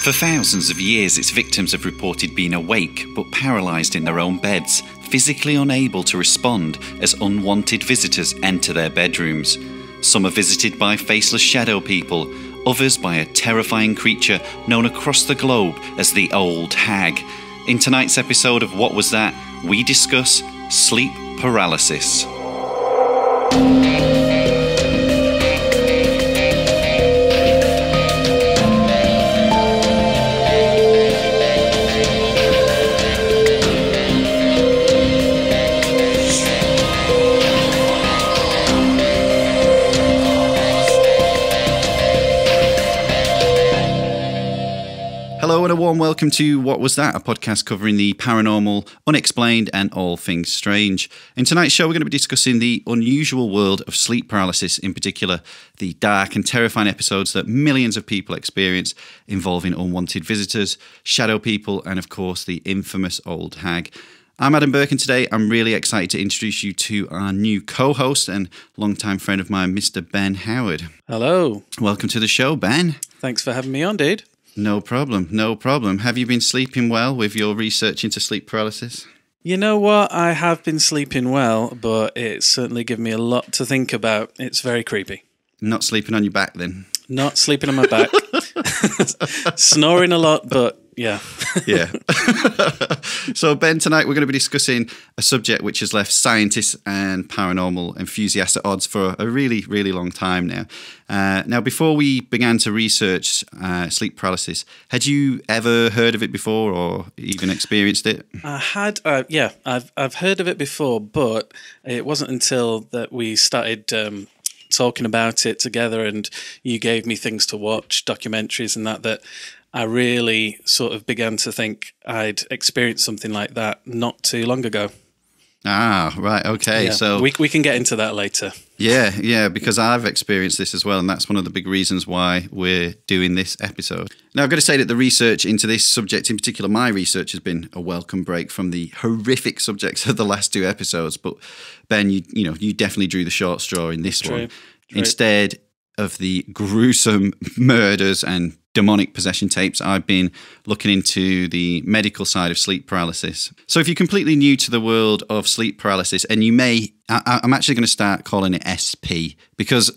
For thousands of years, its victims have reported being awake but paralysed in their own beds, physically unable to respond as unwanted visitors enter their bedrooms. Some are visited by faceless shadow people, others by a terrifying creature known across the globe as the Old Hag. In tonight's episode of What Was That?, we discuss sleep paralysis. Hello and a warm welcome to What Was That?, a podcast covering the paranormal, unexplained and all things strange. In tonight's show we're going to be discussing the unusual world of sleep paralysis, in particular the dark and terrifying episodes that millions of people experience involving unwanted visitors, shadow people and of course the infamous Old Hag. I'm Adam Burke and today I'm really excited to introduce you to our new co-host and longtime friend of mine, Mr. Ben Howard. Hello. Welcome to the show, Ben. Thanks for having me on, dude. No problem, no problem. Have you been sleeping well with your research into sleep paralysis? You know what? I have been sleeping well, but it's certainly given me a lot to think about. It's very creepy. Not sleeping on your back then? Not sleeping on my back. Snoring a lot, but yeah. Yeah. So, Ben, tonight we're going to be discussing a subject which has left scientists and paranormal enthusiasts at odds for a really, really long time now. Now, before we began to research sleep paralysis, had you ever heard of it before or even experienced it? I had, yeah, I've heard of it before, but it wasn't until that we started talking about it together and you gave me things to watch, documentaries and that I really sort of began to think I'd experienced something like that not too long ago. Ah, right, okay. Yeah, so we can get into that later. Yeah, because I've experienced this as well, and that's one of the big reasons why we're doing this episode. Now, I've got to say that the research into this subject, in particular my research, has been a welcome break from the horrific subjects of the last two episodes. But Ben, you definitely drew the short straw in this one. Instead of the gruesome murders and demonic possession tapes, I've been looking into the medical side of sleep paralysis. So if you're completely new to the world of sleep paralysis, and I'm actually going to start calling it SP, because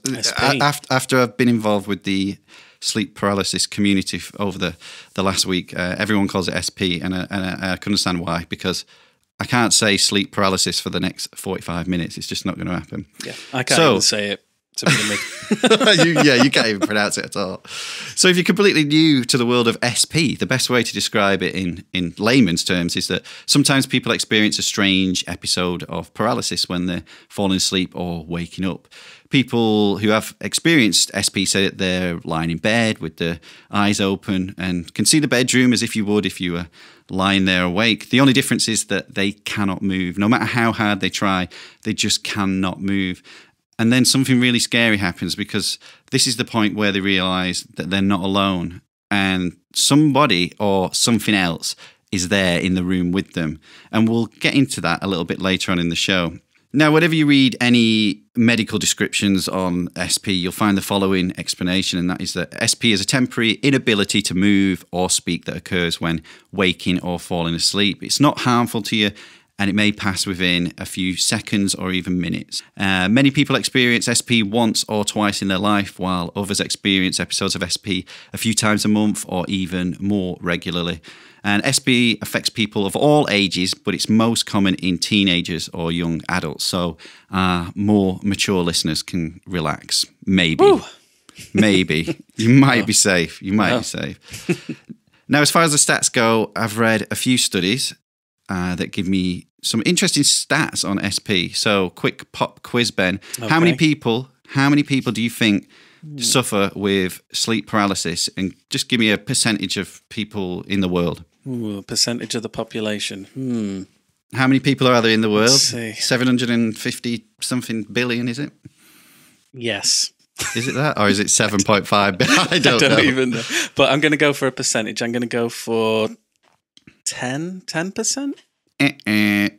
after I've been involved with the sleep paralysis community over the last week, everyone calls it SP, and I can understand why, because I can't say sleep paralysis for the next 45 minutes. It's just not going to happen. Yeah, I can't even say it. You can't even pronounce it at all. So if you're completely new to the world of SP, the best way to describe it in layman's terms is that sometimes people experience a strange episode of paralysis when they're falling asleep or waking up. People who have experienced SP say that they're lying in bed with their eyes open and can see the bedroom as if you would if you were lying there awake. The only difference is that they cannot move. No matter how hard they try, they just cannot move. And then something really scary happens, because this is the point where they realise that they're not alone and somebody or something else is there in the room with them. And we'll get into that a little bit later on in the show. Now, whenever you read any medical descriptions on SP, you'll find the following explanation, and that is that SP is a temporary inability to move or speak that occurs when waking or falling asleep. It's not harmful to you, and it may pass within a few seconds or even minutes. Many people experience SP once or twice in their life, while others experience episodes of SP a few times a month or even more regularly. And SP affects people of all ages, but it's most common in teenagers or young adults. So more mature listeners can relax. Maybe. Woo. Maybe. You might be safe. You might be safe. Now, as far as the stats go, I've read a few studies that give me some interesting stats on SP. So, quick pop quiz, Ben. Okay. How many people do you think suffer with sleep paralysis? And just give me a percentage of people in the world. Ooh, a percentage of the population. How many people are there in the world? Let's see. 750 something billion, is it? Yes. Is it that? Or is it 7.5? I don't know. Even know. But I'm going to go for a percentage. I'm going to go for 10%?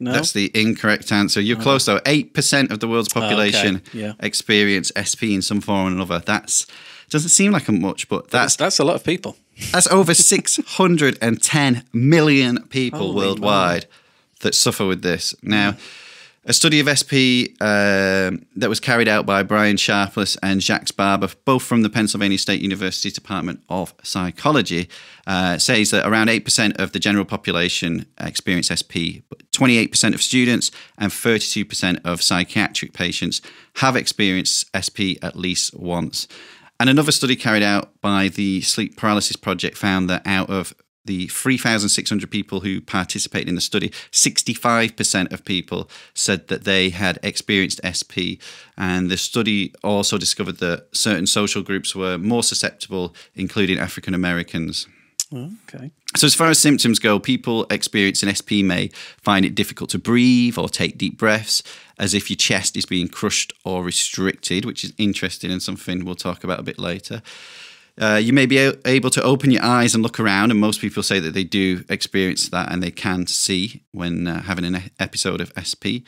No? That's the incorrect answer. You're close though. 8% of the world's population okay. Yeah. experience SP in some form or another. That's Doesn't seem like much, but that's a lot of people. That's over 610 million people Holy worldwide that suffer with this. Now, a study of SP that was carried out by Brian Sharpless and Jacques Barber, both from the Pennsylvania State University Department of Psychology, says that around 8% of the general population experience SP, but 28% of students and 32% of psychiatric patients have experienced SP at least once. And another study carried out by the Sleep Paralysis Project found that out of the 3,600 people who participated in the study, 65% of people said that they had experienced SP. And the study also discovered that certain social groups were more susceptible, including African Americans. Okay. So as far as symptoms go, people experiencing SP may find it difficult to breathe or take deep breaths, as if your chest is being crushed or restricted, which is interesting and something we'll talk about a bit later. You may be able to open your eyes and look around, and most people say that they do experience that and they can see when having an episode of SP.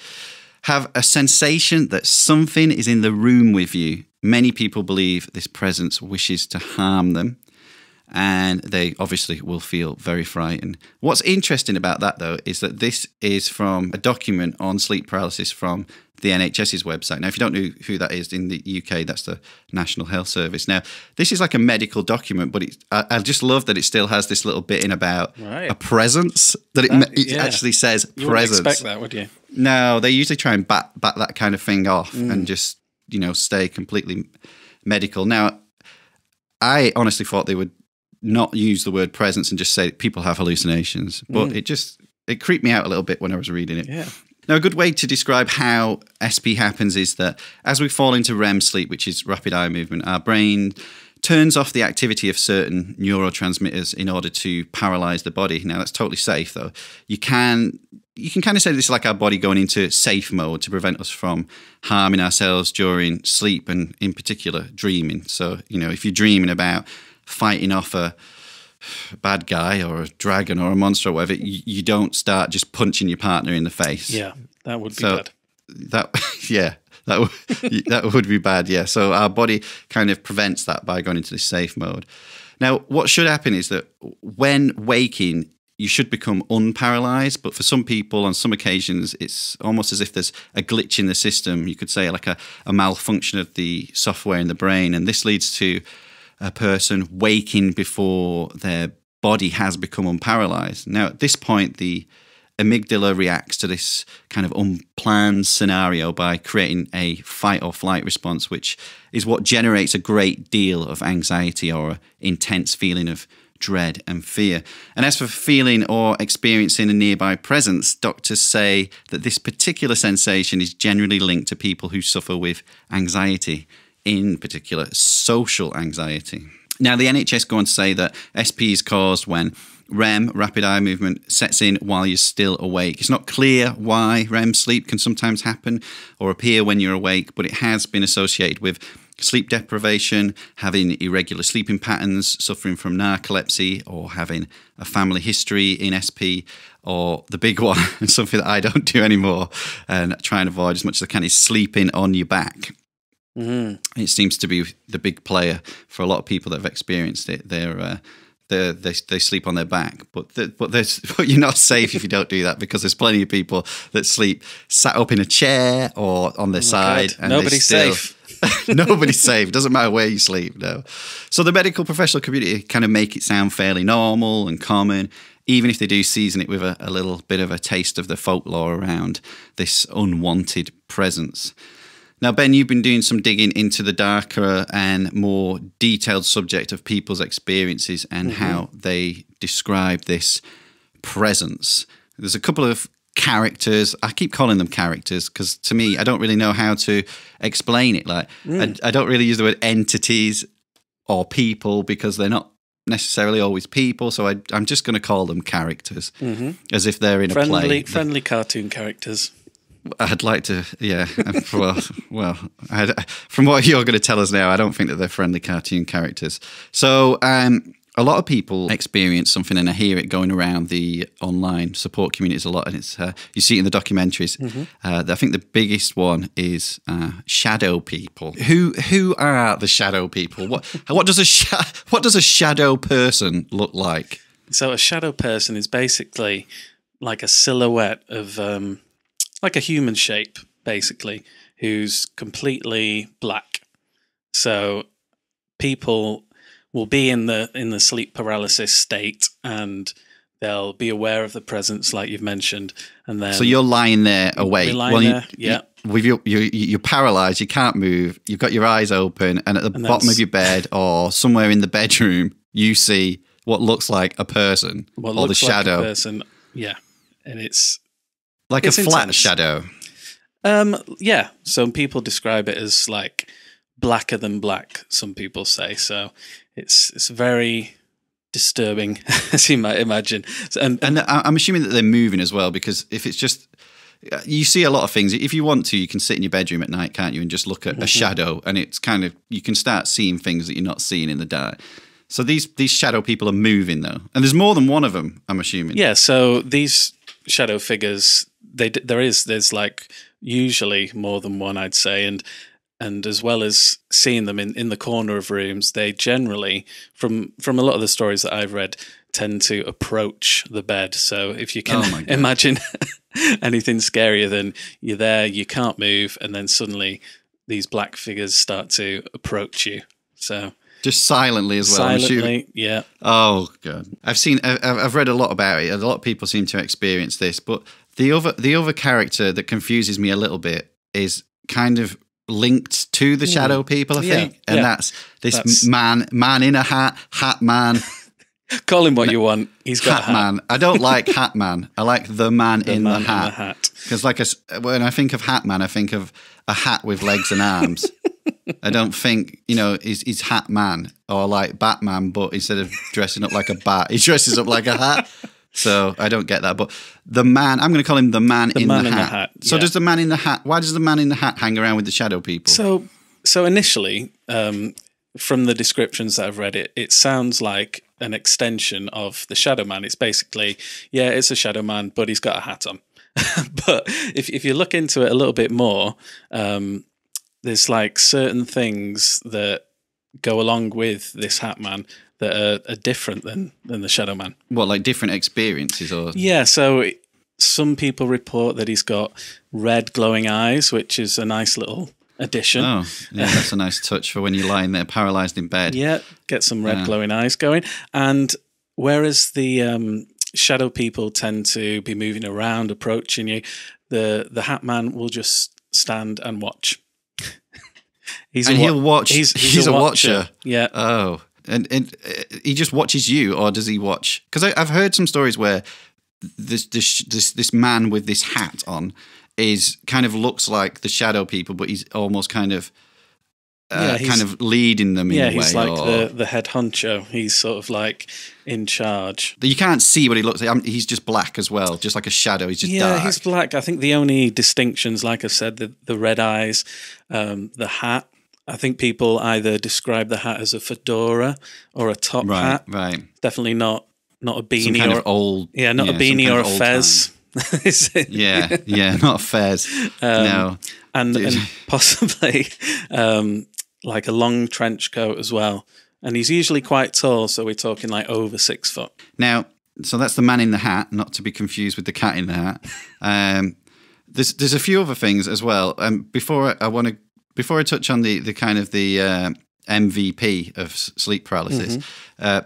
Have a sensation that something is in the room with you. Many people believe this presence wishes to harm them, and they obviously will feel very frightened. What's interesting about that, though, is that this is from a document on sleep paralysis from the NHS's website. Now, if you don't know who that is in the UK, that's the National Health Service. Now, this is like a medical document, but I just love that it still has this little bit in about a presence, that it actually says presence. You wouldn't expect that, would you? No, they usually try and bat that kind of thing off and just, stay completely medical. Now, I honestly thought they would not use the word presence and just say people have hallucinations, but it creeped me out a little bit when I was reading it. Yeah. Now, a good way to describe how SP happens is that as we fall into REM sleep, which is rapid eye movement, our brain turns off the activity of certain neurotransmitters in order to paralyze the body. Now, that's totally safe, though. You can kind of say this is like our body going into safe mode to prevent us from harming ourselves during sleep and, in particular, dreaming. So, if you're dreaming about fighting off a bad guy or a dragon or a monster or whatever, you don't start just punching your partner in the face. Yeah, that would be bad. That would be bad, yeah. So our body kind of prevents that by going into this safe mode. Now, what should happen is that when waking, you should become unparalyzed, but for some people, on some occasions, it's almost as if there's a glitch in the system. You could say like a malfunction of the software in the brain, and this leads to a person waking before their body has become unparalyzed. Now, at this point, the amygdala reacts to this kind of unplanned scenario by creating a fight or flight response, which is what generates a great deal of anxiety or an intense feeling of dread and fear. And as for feeling or experiencing a nearby presence, doctors say that this particular sensation is generally linked to people who suffer with anxiety, in particular social anxiety. Now, the NHS go on to say that SP is caused when REM, rapid eye movement, sets in while you're still awake. It's not clear why REM sleep can sometimes happen or appear when you're awake, but it has been associated with sleep deprivation, having irregular sleeping patterns, suffering from narcolepsy, or having a family history in SP, or the big one, and something that I don't do anymore and try and avoid as much as I can, is sleeping on your back. It seems to be the big player for a lot of people that have experienced it. They sleep on their back, but you're not safe if you don't do that, because there's plenty of people that sleep sat up in a chair or on their side. And nobody's safe. Nobody's safe. Doesn't matter where you sleep. No. So the medical professional community kind of make it sound fairly normal and common, even if they do season it with a little bit of a taste of the folklore around this unwanted presence. Now, Ben, you've been doing some digging into the darker and more detailed subject of people's experiences and how they describe this presence. There's a couple of characters. I keep calling them characters because, to me, I don't really know how to explain it. Like, I don't really use the word entities or people because they're not necessarily always people. So I'm just going to call them characters, as if they're in a play. Friendly cartoon characters. I'd like to, yeah. Well, from what you're going to tell us now, I don't think that they're friendly cartoon characters. So A lot of people experience something, and I hear it going around the online support communities a lot, and it's you see it in the documentaries. I think the biggest one is shadow people. Who are the shadow people? What does a shadow person look like? So a shadow person is basically like a silhouette of like a human shape, basically, who's completely black. So people will be in the sleep paralysis state, and they'll be aware of the presence, like you've mentioned. And then so you're lying there awake. You're paralyzed. You can't move. You've got your eyes open, and at the bottom of your bed or somewhere in the bedroom, you see what looks like a person or the shadow. Like a person, yeah, and it's like a flat intense. shadow. Yeah. Some people describe it as like blacker than black. Some people say so. It's very disturbing, as you might imagine. And I'm assuming that they're moving as well, because if it's just, you see a lot of things. If you want to, you can sit in your bedroom at night, can't you, and just look at a shadow, and it's kind of, you can start seeing things that you're not seeing in the dark. So these shadow people are moving though, and there's more than one of them, I'm assuming. Yeah. So these shadow figures, there's like usually more than one, I'd say, and as well as seeing them in the corner of rooms, they generally, from a lot of the stories that I've read, tend to approach the bed. So if you can imagine anything scarier than you're there, you can't move, and then suddenly these black figures start to approach you. So just silently as well. Silently, yeah. Oh god, I've read a lot about it. A lot of people seem to experience this, but the other character that confuses me a little bit is kind of linked to the shadow people, I think, and that's this man in a hat man. Call him what you want. He's got hat man. I don't like hat man. I like the man in the hat. Because when I think of hat man, I think of a hat with legs and arms. I don't think, he's hat man, or like Batman, but instead of dressing up like a bat, he dresses up like a hat. So I don't get that. But the man, I'm going to call him the man in the hat. So does the man in the hat, why does the man in the hat hang around with the shadow people? So initially, from the descriptions that I've read, it sounds like an extension of the shadow man. It's basically, it's a shadow man, but he's got a hat on. But if you look into it a little bit more, there's like certain things that go along with this hat man that are different than the shadow man. What, like different experiences? Or yeah, so some people report that he's got red glowing eyes, which is a nice little addition. Oh, yeah, that's a nice touch for when you're lying there paralysed in bed. Yeah, get some red glowing eyes going. And whereas the shadow people tend to be moving around, approaching you, the hat man will just stand and watch. He'll watch. He's a watcher. Yeah. Oh, and he just watches you, or does he watch? Because I've heard some stories where this man with this hat on is kind of looks like the shadow people, but he's almost kind of leading them in a way. Yeah, he's like the head honcho. He's sort of like in charge. You can't see what he looks like. He's just black as well, just like a shadow. He's just dark. Yeah, he's black. I think the only distinctions, like I said, the red eyes, the hat. I think people either describe the hat as a fedora or a top hat. Right. Definitely not a beanie. Some kind of old. Yeah, not a beanie or a fez. Yeah, not a fez. No. And possibly like a long trench coat as well. And he's usually quite tall, so we're talking like over 6 foot. Now, so that's the man in the hat, not to be confused with the cat in the hat. There's a few other things as well. Before I touch on the kind of the MVP of sleep paralysis, a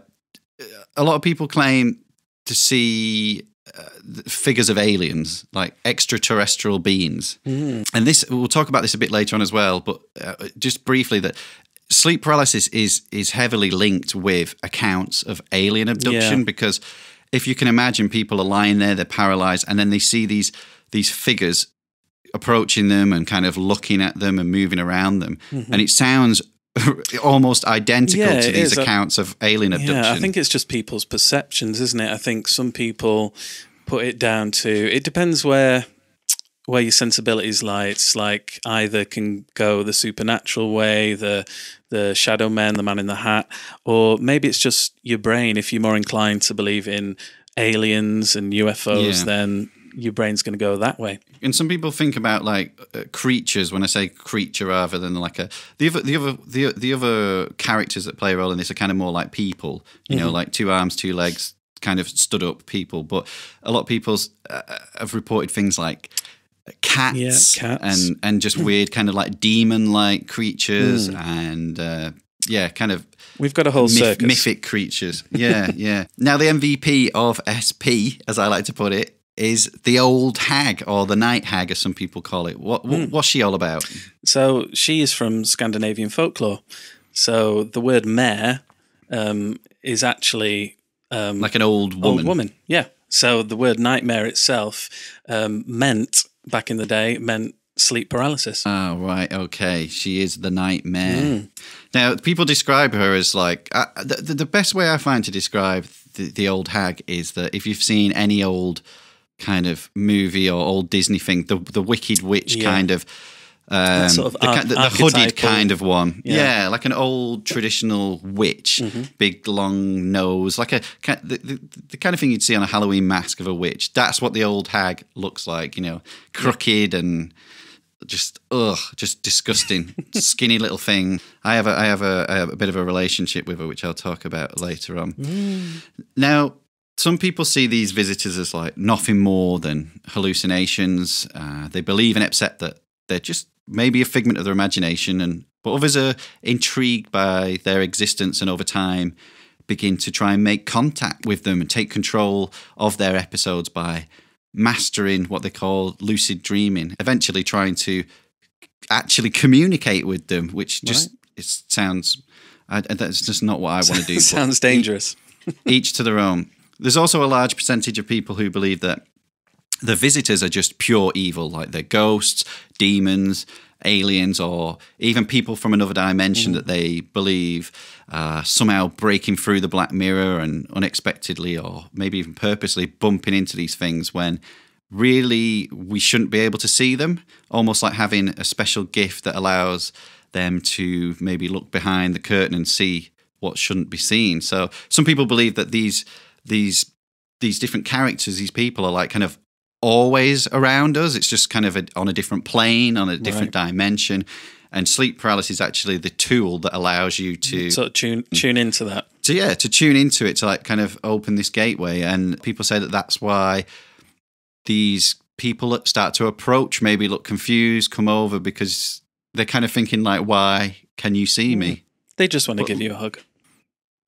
lot of people claim to see figures of aliens, like extraterrestrial beings. And we'll talk about this a bit later on as well, but just briefly, that sleep paralysis is heavily linked with accounts of alien abduction, because if you can imagine, people are lying there, they're paralyzed, and then they see these figures approaching them and kind of looking at them and moving around them. And it sounds almost identical to these accounts of alien abduction. Yeah, I think it's just people's perceptions, isn't it? I think some people put it down to, it depends where where your sensibilities lie. It's like either can go the supernatural way, the shadow man, the man in the hat, or maybe it's just your brain. If you're more inclined to believe in aliens and UFOs, then your brain's going to go that way. And some people think about like creatures. When I say creature, rather than like the other characters that play a role in this are kind of more like people. You know, like 2 arms, 2 legs, kind of stood up people. But a lot of people have reported things like cats. And just weird kind of like demon-like creatures and kind of we've got a whole circus. Mythic creatures. Yeah. Now the MVP of SP, as I like to put it, is the Old Hag, or the Night Hag, as some people call it. What's she all about? So she is from Scandinavian folklore. So the word mare is actually like an old woman. Old woman, yeah. So the word nightmare itself back in the day meant sleep paralysis. Oh, right. Okay. She is the nightmare. Now, people describe her as like the best way I find to describe the Old Hag is that if you've seen any old kind of movie or old Disney thing, the Wicked Witch kind of, sort of the hooded kind of one. Yeah, like an old traditional witch, big long nose, like the kind of thing you'd see on a Halloween mask of a witch. That's what the Old Hag looks like, you know, crooked and just disgusting, skinny little thing. I have a bit of a relationship with her, which I'll talk about later on. Now, some people see these visitors as like nothing more than hallucinations. They believe and accept that they're just maybe a figment of their imagination, but others are intrigued by their existence and over time begin to try and make contact with them and take control of their episodes by mastering what they call lucid dreaming, eventually trying to actually communicate with them, which just sounds... that's just not what I want to do. Sounds dangerous. Each to their own. There's also a large percentage of people who believe that the visitors are just pure evil, like they're ghosts, demons, aliens, or even people from another dimension that they believe somehow breaking through the black mirror and unexpectedly or maybe even purposely bumping into these things when really we shouldn't be able to see them, almost like having a special gift that allows them to maybe look behind the curtain and see what shouldn't be seen. So some people believe that these different characters, these people are like kind of always around us. It's just kind of on a different plane, on a different dimension. And sleep paralysis is actually the tool that allows you to sort of tune into that. To tune into it, to like kind of open this gateway. And people say that that's why these people start to approach, maybe look confused, come over, because they're kind of thinking like, why can you see me? They just want to give you a hug.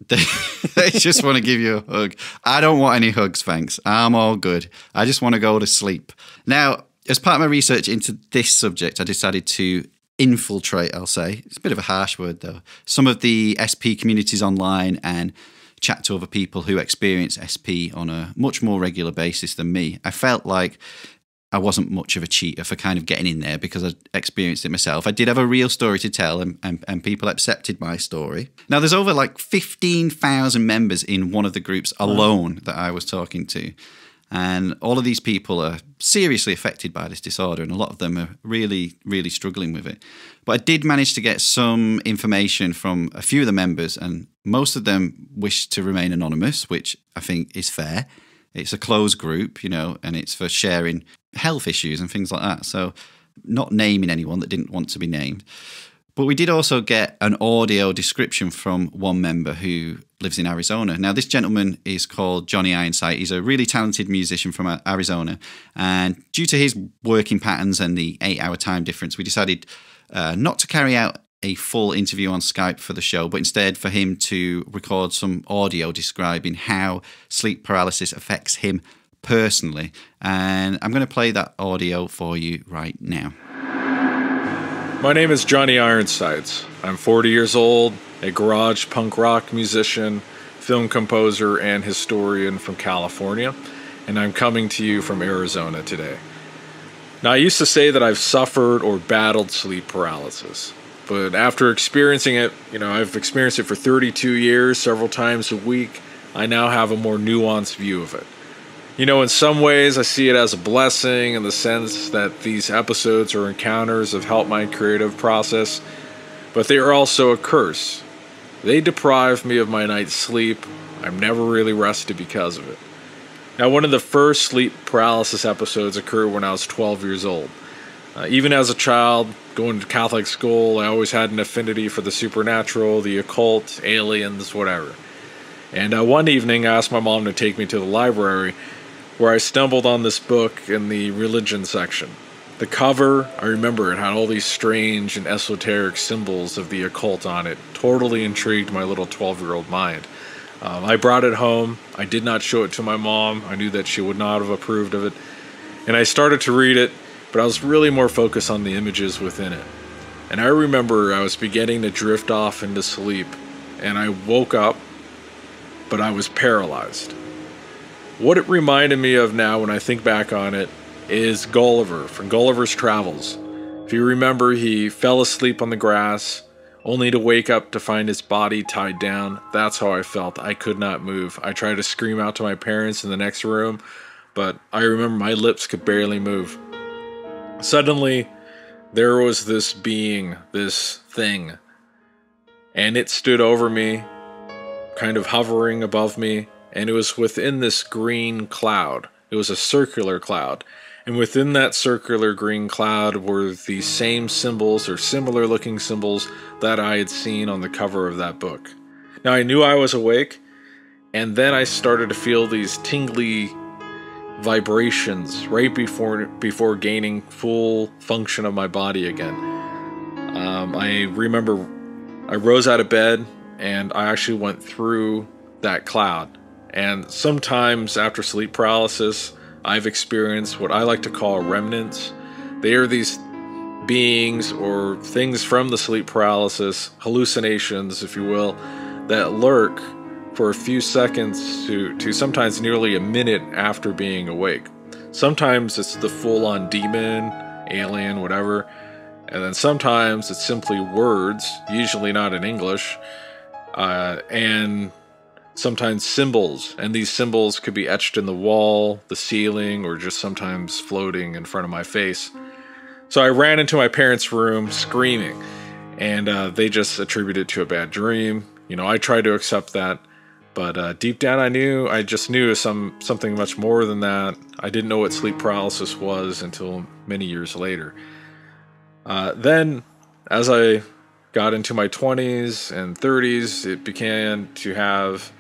They just want to give you a hug. I don't want any hugs, thanks. I'm all good. I just want to go to sleep. Now, as part of my research into this subject, I decided to infiltrate, I'll say. It's a bit of a harsh word, though. Some of the SP communities online and chat to other people who experience SP on a much more regular basis than me. I felt like I wasn't much of a cheater for kind of getting in there because I experienced it myself. I did have a real story to tell and people accepted my story. Now, there's over like 15,000 members in one of the groups alone that I was talking to. And all of these people are seriously affected by this disorder, and a lot of them are really, really struggling with it. But I did manage to get some information from a few of the members, and most of them wish to remain anonymous, which I think is fair. It's a closed group, you know, and it's for sharing health issues and things like that. So not naming anyone that didn't want to be named. But we did also get an audio description from one member who lives in Arizona. Now, this gentleman is called Johnny Ironsights. He's a really talented musician from Arizona. And due to his working patterns and the 8-hour time difference, we decided not to carry out a full interview on Skype for the show, but instead for him to record some audio describing how sleep paralysis affects him personally. And I'm going to play that audio for you right now. My name is Johnny Ironsights. I'm 40 years old, a garage punk rock musician, film composer, and historian from California, and I'm coming to you from Arizona today. Now, I used to say that I've suffered or battled sleep paralysis, but after experiencing it, I've experienced it for 32 years, several times a week, I now have a more nuanced view of it. You know, in some ways I see it as a blessing in the sense that these episodes or encounters have helped my creative process, but they are also a curse. They deprive me of my night's sleep. I'm never really rested because of it. Now, one of the first sleep paralysis episodes occurred when I was 12 years old. Even as a child, going to Catholic school, I always had an affinity for the supernatural, the occult, aliens, whatever. And one evening, I asked my mom to take me to the library, where I stumbled on this book in the religion section. The cover, I remember it had all these strange and esoteric symbols of the occult on it. Totally intrigued my little 12-year-old mind. I brought it home. I did not show it to my mom. I knew that she would not have approved of it. And I started to read it, but I was really more focused on the images within it. And I remember I was beginning to drift off into sleep, and I woke up, but I was paralyzed. What it reminded me of now when I think back on it is Gulliver from Gulliver's Travels. If you remember, he fell asleep on the grass, only to wake up to find his body tied down. That's how I felt. I could not move. I tried to scream out to my parents in the next room, but I remember my lips could barely move. Suddenly, there was this being, this thing, and it stood over me, kind of hovering above me, and it was within this green cloud. It was a circular cloud. And within that circular green cloud were the same symbols or similar looking symbols that I had seen on the cover of that book. Now I knew I was awake, and then I started to feel these tingly vibrations right before gaining full function of my body again. I remember I rose out of bed and I actually went through that cloud. And sometimes after sleep paralysis, I've experienced what I like to call remnants. They are these beings or things from the sleep paralysis, hallucinations, if you will, that lurk for a few seconds to sometimes nearly a minute after being awake. Sometimes it's the full-on demon, alien, whatever, and then sometimes it's simply words, usually not in English, and sometimes symbols, and these symbols could be etched in the wall, the ceiling, or just sometimes floating in front of my face. So I ran into my parents' room screaming, and they just attributed it to a bad dream. You know, I tried to accept that, but deep down I just knew something much more than that. I didn't know what sleep paralysis was until many years later. Then, as I got into my 20s and 30s, it began to have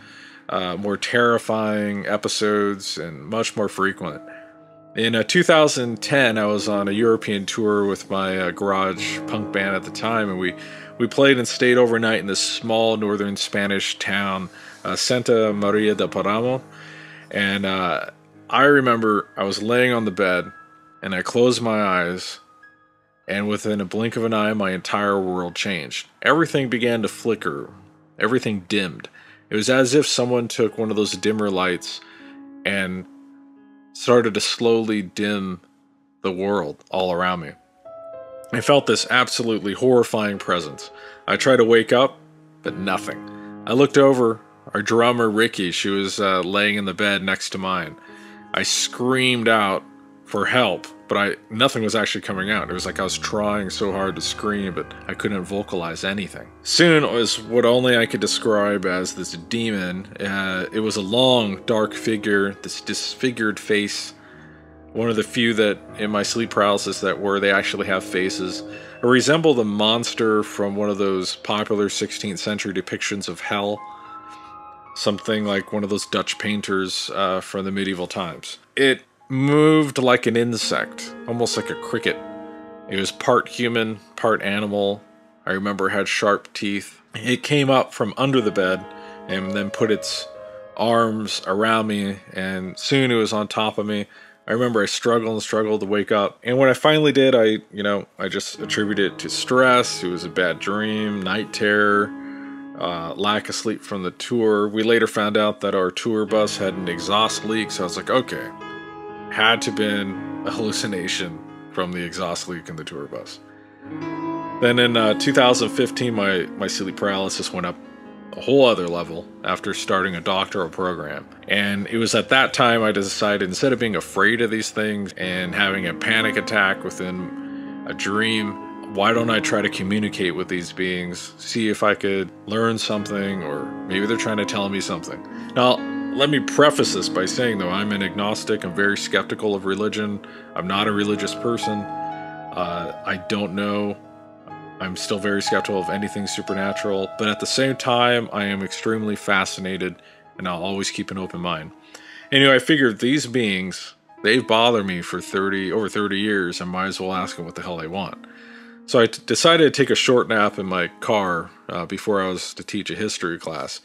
more terrifying episodes and much more frequent. In 2010, I was on a European tour with my garage punk band at the time, and we played and stayed overnight in this small northern Spanish town, Santa Maria del Paramo. And I remember I was laying on the bed, and I closed my eyes, and within a blink of an eye, my entire world changed. Everything began to flicker. Everything dimmed. It was as if someone took one of those dimmer lights and started to slowly dim the world all around me. I felt this absolutely horrifying presence. I tried to wake up, but nothing. I looked over. Our drummer, Ricky, she was laying in the bed next to mine. I screamed out for help, but nothing was actually coming out. It was like I was trying so hard to scream, but I couldn't vocalize anything. Soon it was what only I could describe as this demon. It was a long, dark figure, this disfigured face. One of the few that in my sleep paralysis they actually have faces. It resembled a monster from one of those popular 16th century depictions of hell. Something like one of those Dutch painters from the medieval times. It moved like an insect, almost like a cricket. It was part human, part animal. I remember it had sharp teeth. It came up from under the bed and then put its arms around me, and soon it was on top of me. I remember I struggled to wake up. And when I finally did, I just attributed it to stress. It was a bad dream, night terror, lack of sleep from the tour. We later found out that our tour bus had an exhaust leak, so I was like, okay, had to have been a hallucination from the exhaust leak in the tour bus. Then in 2015, my sleep paralysis went up a whole other level after starting a doctoral program. And it was at that time I decided, instead of being afraid of these things and having a panic attack within a dream, why don't I try to communicate with these beings, see if I could learn something, or maybe they're trying to tell me something. Now, let me preface this by saying, though, I'm an agnostic. I'm very skeptical of religion. I'm not a religious person. I don't know. I'm still very skeptical of anything supernatural. But at the same time, I am extremely fascinated, and I'll always keep an open mind. Anyway, I figured these beings, they've bothered me for over 30 years. I might as well ask them what the hell they want. So I decided to take a short nap in my car before I was to teach a history class.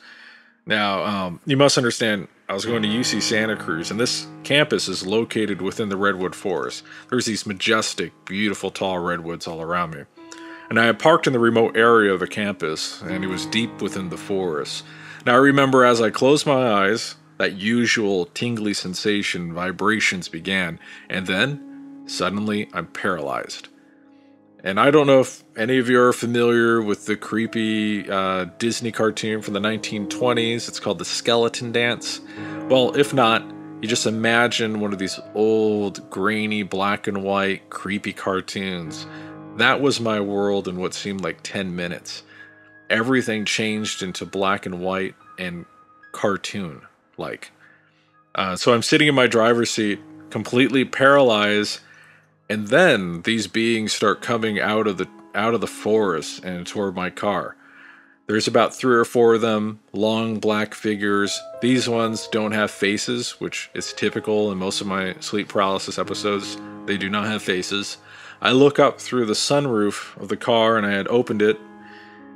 Now, you must understand, I was going to UC Santa Cruz, and this campus is located within the redwood forest. There's these majestic, beautiful, tall redwoods all around me. And I had parked in the remote area of the campus, and it was deep within the forest. Now, I remember as I closed my eyes, that usual tingly sensation, vibrations began, and then, suddenly, I'm paralyzed. And I don't know if any of you are familiar with the creepy Disney cartoon from the 1920s. It's called The Skeleton Dance. Well, if not, you just imagine one of these old, grainy, black and white, creepy cartoons. That was my world in what seemed like 10 minutes. Everything changed into black and white and cartoon-like. So I'm sitting in my driver's seat, completely paralyzed. And then these beings start coming out of the forest and toward my car. There's about 3 or 4 of them, long black figures. These ones don't have faces, which is typical in most of my sleep paralysis episodes. They do not have faces. I look up through the sunroof of the car, and I had opened it,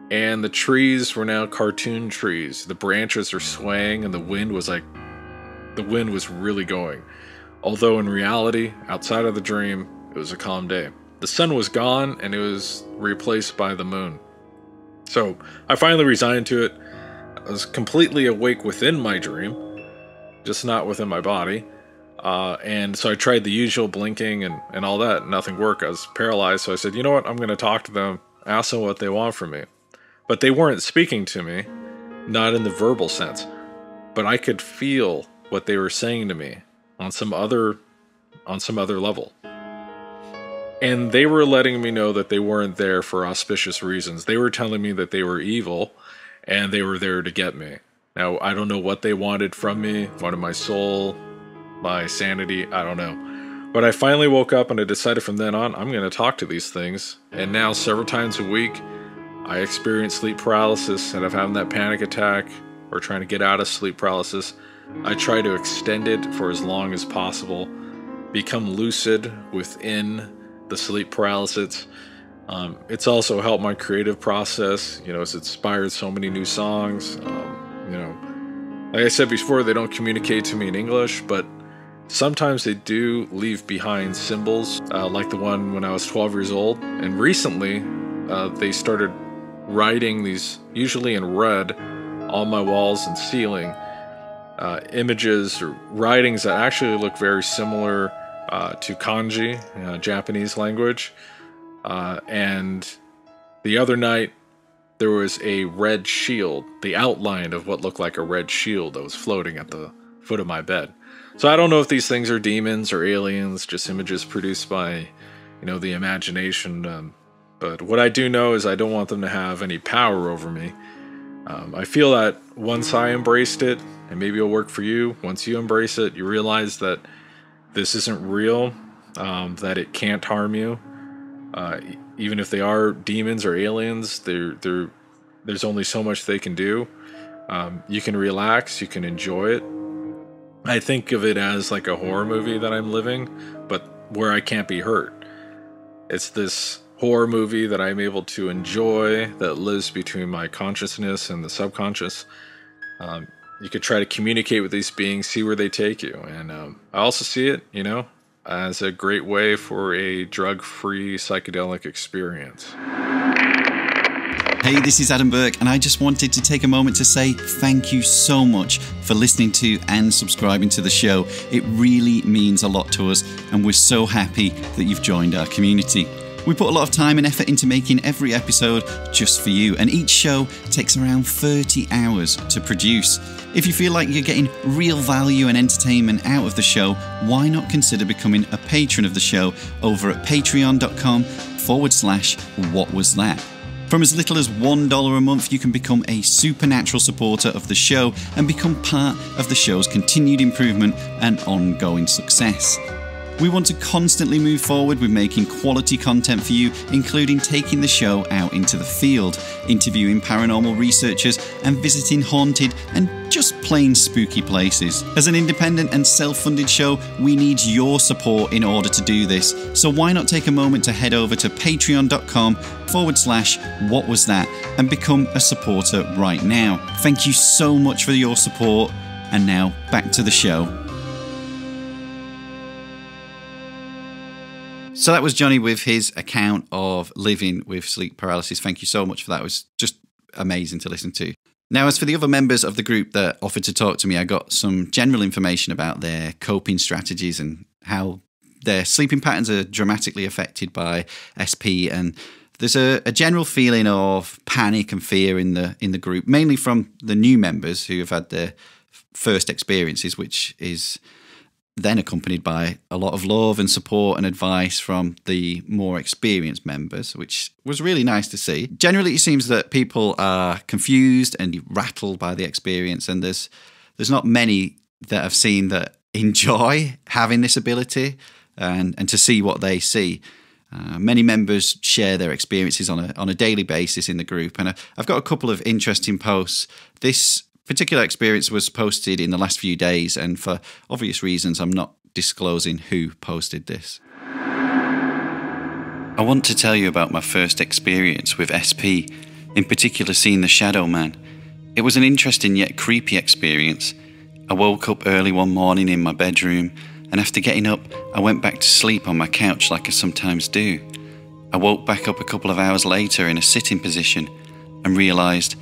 and the trees were now cartoon trees. The branches are swaying, and the wind was really going. Although in reality, outside of the dream, it was a calm day. The sun was gone, and it was replaced by the moon. So I finally resigned to it. I was completely awake within my dream, just not within my body. And so I tried the usual blinking and all that. Nothing worked. I was paralyzed. So I said, you know what? I'm going to talk to them, ask them what they want from me. But they weren't speaking to me, not in the verbal sense. But I could feel what they were saying to me on some other level. And they were letting me know that they weren't there for auspicious reasons. They were telling me that they were evil, and they were there to get me. Now, I don't know what they wanted from me. Wanted my soul, my sanity, I don't know. But I finally woke up, and I decided from then on, I'm going to talk to these things. And now, several times a week, I experience sleep paralysis, and if I'm having that panic attack, or trying to get out of sleep paralysis, I try to extend it for as long as possible, become lucid within the sleep paralysis. It's also helped my creative process. It's inspired so many new songs. Like I said before, they don't communicate to me in English, but sometimes they do leave behind symbols, like the one when I was 12 years old. And recently, they started writing these, usually in red, on my walls and ceiling, images or writings that actually look very similar to kanji, Japanese language. And the other night, there was a red shield, the outline of what looked like a red shield that was floating at the foot of my bed. So I don't know if these things are demons or aliens, just images produced by, the imagination. But what I do know is I don't want them to have any power over me. I feel that once I embraced it, and maybe it'll work for you, once you embrace it, you realize that this isn't real, that it can't harm you. Even if they are demons or aliens, there's only so much they can do. You can relax, you can enjoy it. I think of it as like a horror movie that I'm living, but where I can't be hurt. It's this horror movie that I'm able to enjoy that lives between my consciousness and the subconscious. You could try to communicate with these beings, see where they take you. And I also see it, as a great way for a drug-free psychedelic experience. Hey, this is Adam Burke, and I just wanted to take a moment to say thank you so much for listening to and subscribing to the show. It really means a lot to us, and we're so happy that you've joined our community. We put a lot of time and effort into making every episode just for you, and each show takes around 30 hours to produce. If you feel like you're getting real value and entertainment out of the show, why not consider becoming a patron of the show over at patreon.com/whatwasthat. From as little as $1 a month, you can become a supernatural supporter of the show and become part of the show's continued improvement and ongoing success. We want to constantly move forward with making quality content for you, including taking the show out into the field, interviewing paranormal researchers, and visiting haunted and just plain spooky places. As an independent and self-funded show, we need your support in order to do this. So why not take a moment to head over to patreon.com/whatwasthat and become a supporter right now. Thank you so much for your support. And now back to the show. So that was Johnny with his account of living with sleep paralysis. Thank you so much for that. It was just amazing to listen to. Now, as for the other members of the group that offered to talk to me, I got some general information about their coping strategies and how their sleeping patterns are dramatically affected by SP. And there's a general feeling of panic and fear in the group, mainly from the new members who have had their first experiences, which is then accompanied by a lot of love and support and advice from the more experienced members, which was really nice to see. Generally, it seems that people are confused and rattled by the experience, and there's not many that I've seen that enjoy having this ability and to see what they see. Many members share their experiences on a daily basis in the group, and I've got a couple of interesting posts. This particular experience was posted in the last few days, and for obvious reasons, I'm not disclosing who posted this. I want to tell you about my first experience with SP, in particular seeing the Shadow Man. It was an interesting yet creepy experience. I woke up early one morning in my bedroom, and after getting up, I went back to sleep on my couch like I sometimes do. I woke back up a couple of hours later in a sitting position and realised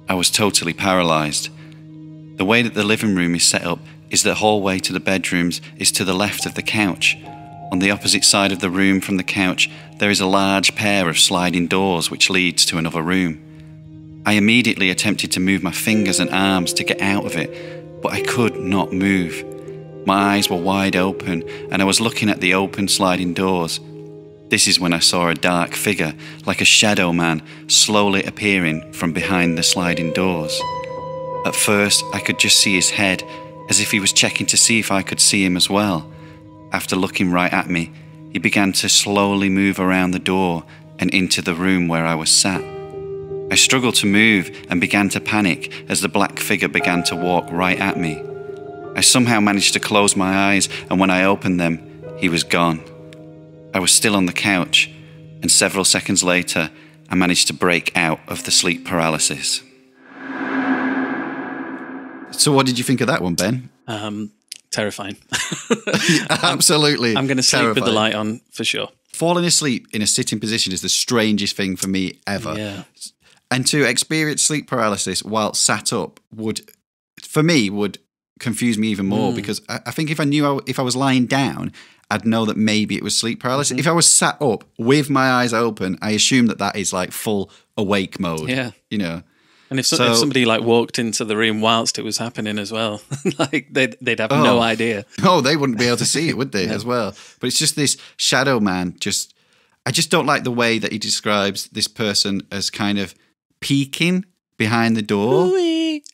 I was totally paralysed. The way that the living room is set up is the hallway to the bedrooms is to the left of the couch. On the opposite side of the room from the couch, there is a large pair of sliding doors which leads to another room. I immediately attempted to move my fingers and arms to get out of it, but I could not move. My eyes were wide open and I was looking at the open sliding doors. This is when I saw a dark figure, like a shadow man, slowly appearing from behind the sliding doors. At first, I could just see his head, as if he was checking to see if I could see him as well. After looking right at me, he began to slowly move around the door and into the room where I was sat. I struggled to move and began to panic as the black figure began to walk right at me. I somehow managed to close my eyes, and when I opened them, he was gone. I was still on the couch, and several seconds later, I managed to break out of the sleep paralysis. So what did you think of that one, Ben? Terrifying. Absolutely. I'm going to sleep with the light on for sure. Falling asleep in a sitting position is the strangest thing for me ever. Yeah. And to experience sleep paralysis while sat up would confuse me even more, because I think if I was lying down, I'd know that maybe it was sleep paralysis. If I was sat up with my eyes open, I assume that is like full awake mode. Yeah. You know. And if somebody like walked into the room whilst it was happening as well, like they'd have no idea. Oh, they wouldn't be able to see it, would they, as well? But it's just this shadow man. I just don't like the way that he describes this person as kind of peeking behind the door. Ooh-wee.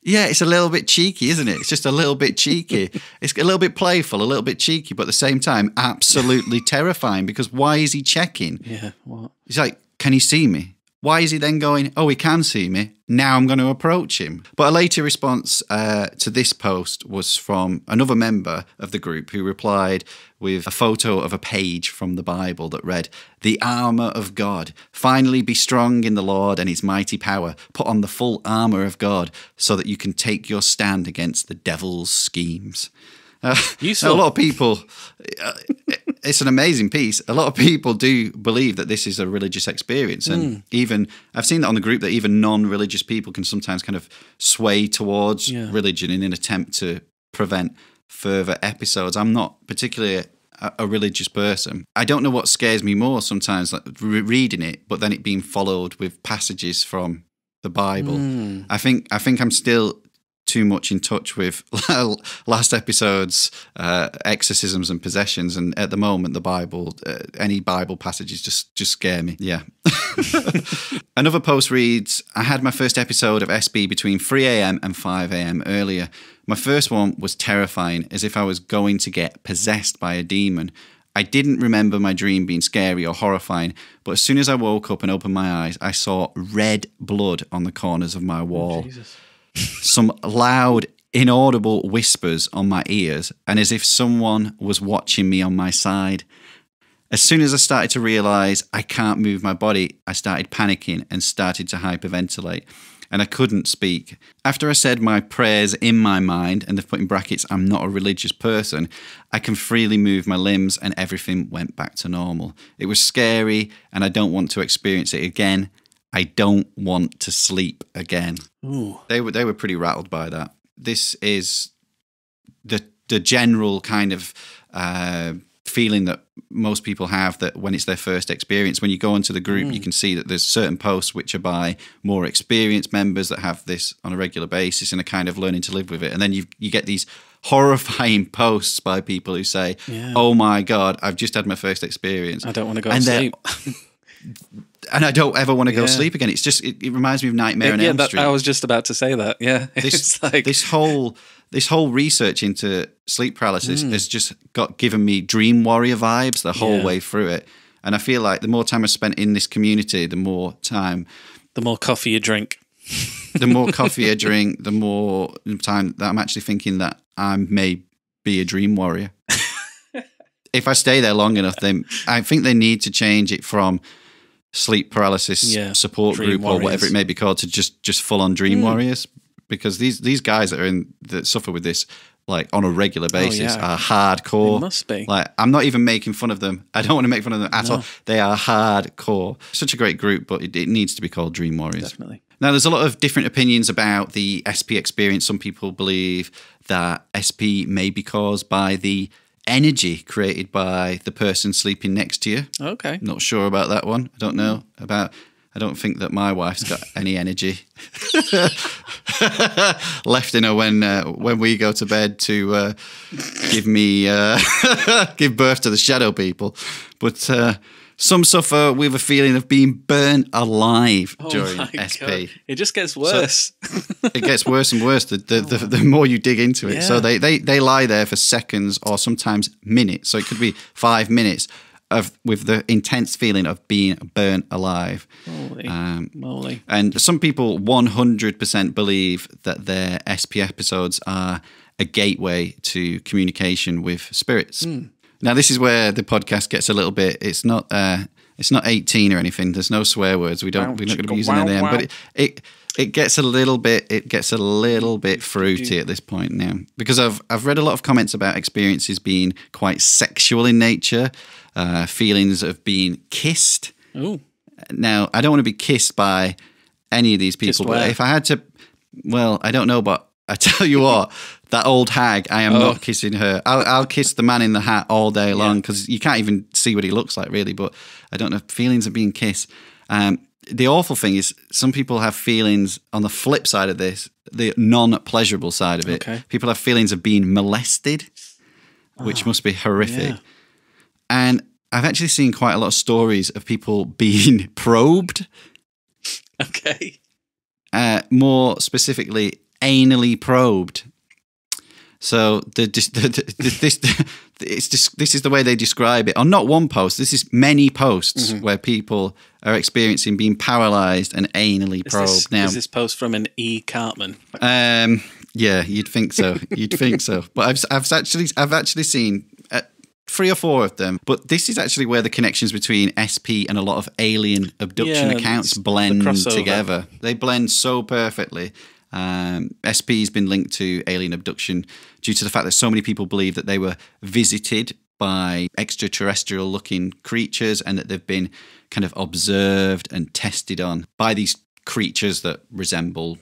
Yeah, it's a little bit cheeky, isn't it? It's just a little bit cheeky. It's a little bit playful, a little bit cheeky, but at the same time, absolutely terrifying, because why is he checking? Yeah, what? He's like, can he see me? Why is he then going, oh, he can see me, now I'm going to approach him? But a later response to this post was from another member of the group who replied with a photo of a page from the Bible that read, "The armour of God. Finally be strong in the Lord and his mighty power. Put on the full armour of God so that you can take your stand against the devil's schemes." A lot of people, it's an amazing piece. A lot of people do believe that this is a religious experience. And even, I've seen that on the group, that even non-religious people can sometimes kind of sway towards religion in an attempt to prevent further episodes. I'm not particularly a religious person. I don't know what scares me more sometimes, like reading it, but then it being followed with passages from the Bible. I think I'm still too much in touch with last episode's exorcisms and possessions, and at the moment the Bible, any Bible passages just scare me. Yeah. Another post reads, I had my first episode of SB between 3 a.m. and 5 a.m. earlier. My first one was terrifying, as if I was going to get possessed by a demon. I didn't remember my dream being scary or horrifying, but as soon as I woke up and opened my eyes, I saw red blood on the corners of my wall. Jesus. Some loud, inaudible whispers on my ears, and as if someone was watching me on my side. As soon as I started to realise I can't move my body, I started panicking and started to hyperventilate, and I couldn't speak. After I said my prayers in my mind, and they've put in brackets, I'm not a religious person, I can freely move my limbs and everything went back to normal. It was scary, and I don't want to experience it again. I don't want to sleep again. Ooh. They were pretty rattled by that. This is the general kind of feeling that most people have, that when it's their first experience, when you go into the group, you can see that there's certain posts which are by more experienced members that have this on a regular basis and are kind of learning to live with it. And then you get these horrifying posts by people who say, oh my God, I've just had my first experience. I don't want to go to sleep. And I don't ever want to go sleep again. It's just, it reminds me of Nightmare on Elm Street. I was just about to say that. Yeah. This whole research into sleep paralysis has just given me Dream Warrior vibes the whole way through it. And I feel like the more time I spent in this community, the more coffee you drink. The more coffee I drink, the more time that I'm actually thinking that I may be a dream warrior. If I stay there long enough, then I think they need to change it from sleep paralysis support group warriors, or whatever it may be called, to just full on dream warriors, because these guys that suffer with this like on a regular basis are hardcore. They must be. Like, I'm not even making fun of them. I don't want to make fun of them at all. They are hardcore. Such a great group, but it needs to be called Dream Warriors. Definitely. Now, there's a lot of different opinions about the SP experience. Some people believe that SP may be caused by the energy created by the person sleeping next to you. Okay. Not sure about that one. I don't know about... I don't think that my wife's got any energy left in her when we go to bed to give birth to the shadow people. But some suffer with a feeling of being burnt alive during SP. God. It just gets worse. So it gets worse and worse the more you dig into it. Yeah. So they lie there for seconds or sometimes minutes. So it could be 5 minutes with the intense feeling of being burnt alive. Moly. And some people 100% believe that their SP episodes are a gateway to communication with spirits. Now, this is where the podcast gets a little bit. It's not 18 or anything. There's no swear words. We're not going to be using any of them. But it gets a little bit fruity at this point now, because I've read a lot of comments about experiences being quite sexual in nature. Feelings of being kissed. Ooh. Now, I don't want to be kissed by any of these people, but if I had to, well, I don't know, but I tell you what, that old hag, I am not kissing her. I'll kiss the man in the hat all day long, because you can't even see what he looks like, really, but I don't know, feelings of being kissed. The awful thing is some people have feelings on the flip side of this, the non-pleasurable side of it. Okay. People have feelings of being molested, which must be horrific. Yeah. And I've actually seen quite a lot of stories of people being probed. Okay. More specifically, anally probed. So this is the way they describe it. On not one post, this is many posts where people are experiencing being paralyzed and anally probed. Is this post from an E. Cartman? Yeah, you'd think so. You'd think so. But I've actually seen 3 or 4 of them, but this is actually where the connections between SP and a lot of alien abduction accounts blend together. They blend so perfectly. SP's been linked to alien abduction due to the fact that so many people believe that they were visited by extraterrestrial looking creatures, and that they've been kind of observed and tested on by these creatures that resemble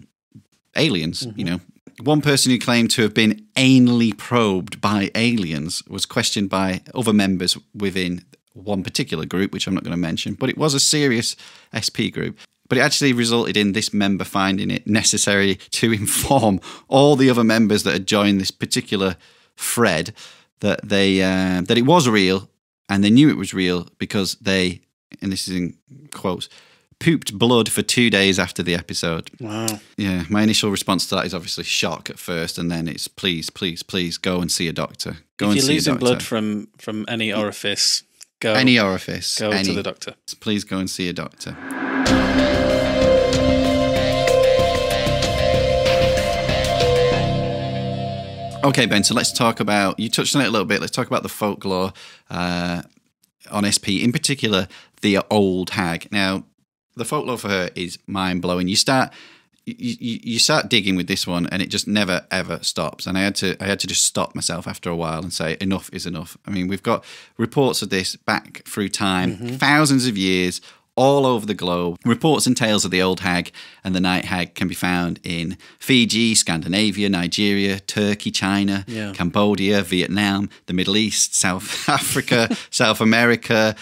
aliens, you know, One person who claimed to have been anally probed by aliens was questioned by other members within one particular group, which I'm not going to mention, but it was a serious SP group. But it actually resulted in this member finding it necessary to inform all the other members that had joined this particular thread that that it was real, and they knew it was real because they, and this is in quotes, pooped blood for 2 days after the episode. Wow. Yeah, my initial response to that is obviously shock at first, and then it's please, please, please go and see a doctor. Go and see a doctor. If you're losing blood from any orifice, go any orifice, go to the doctor. Please go and see a doctor. Okay, Ben, so let's talk about, you touched on it a little bit, let's talk about the folklore on SP, in particular, the Old Hag. Now, the folklore for her is mind-blowing. You start digging with this one, and it just never, ever stops. And I had to just stop myself after a while and say, enough is enough. I mean, we've got reports of this back through time, thousands of years, all over the globe. Reports and tales of the Old Hag and the Night Hag can be found in Fiji, Scandinavia, Nigeria, Turkey, China, Cambodia, Vietnam, the Middle East, South Africa, South America,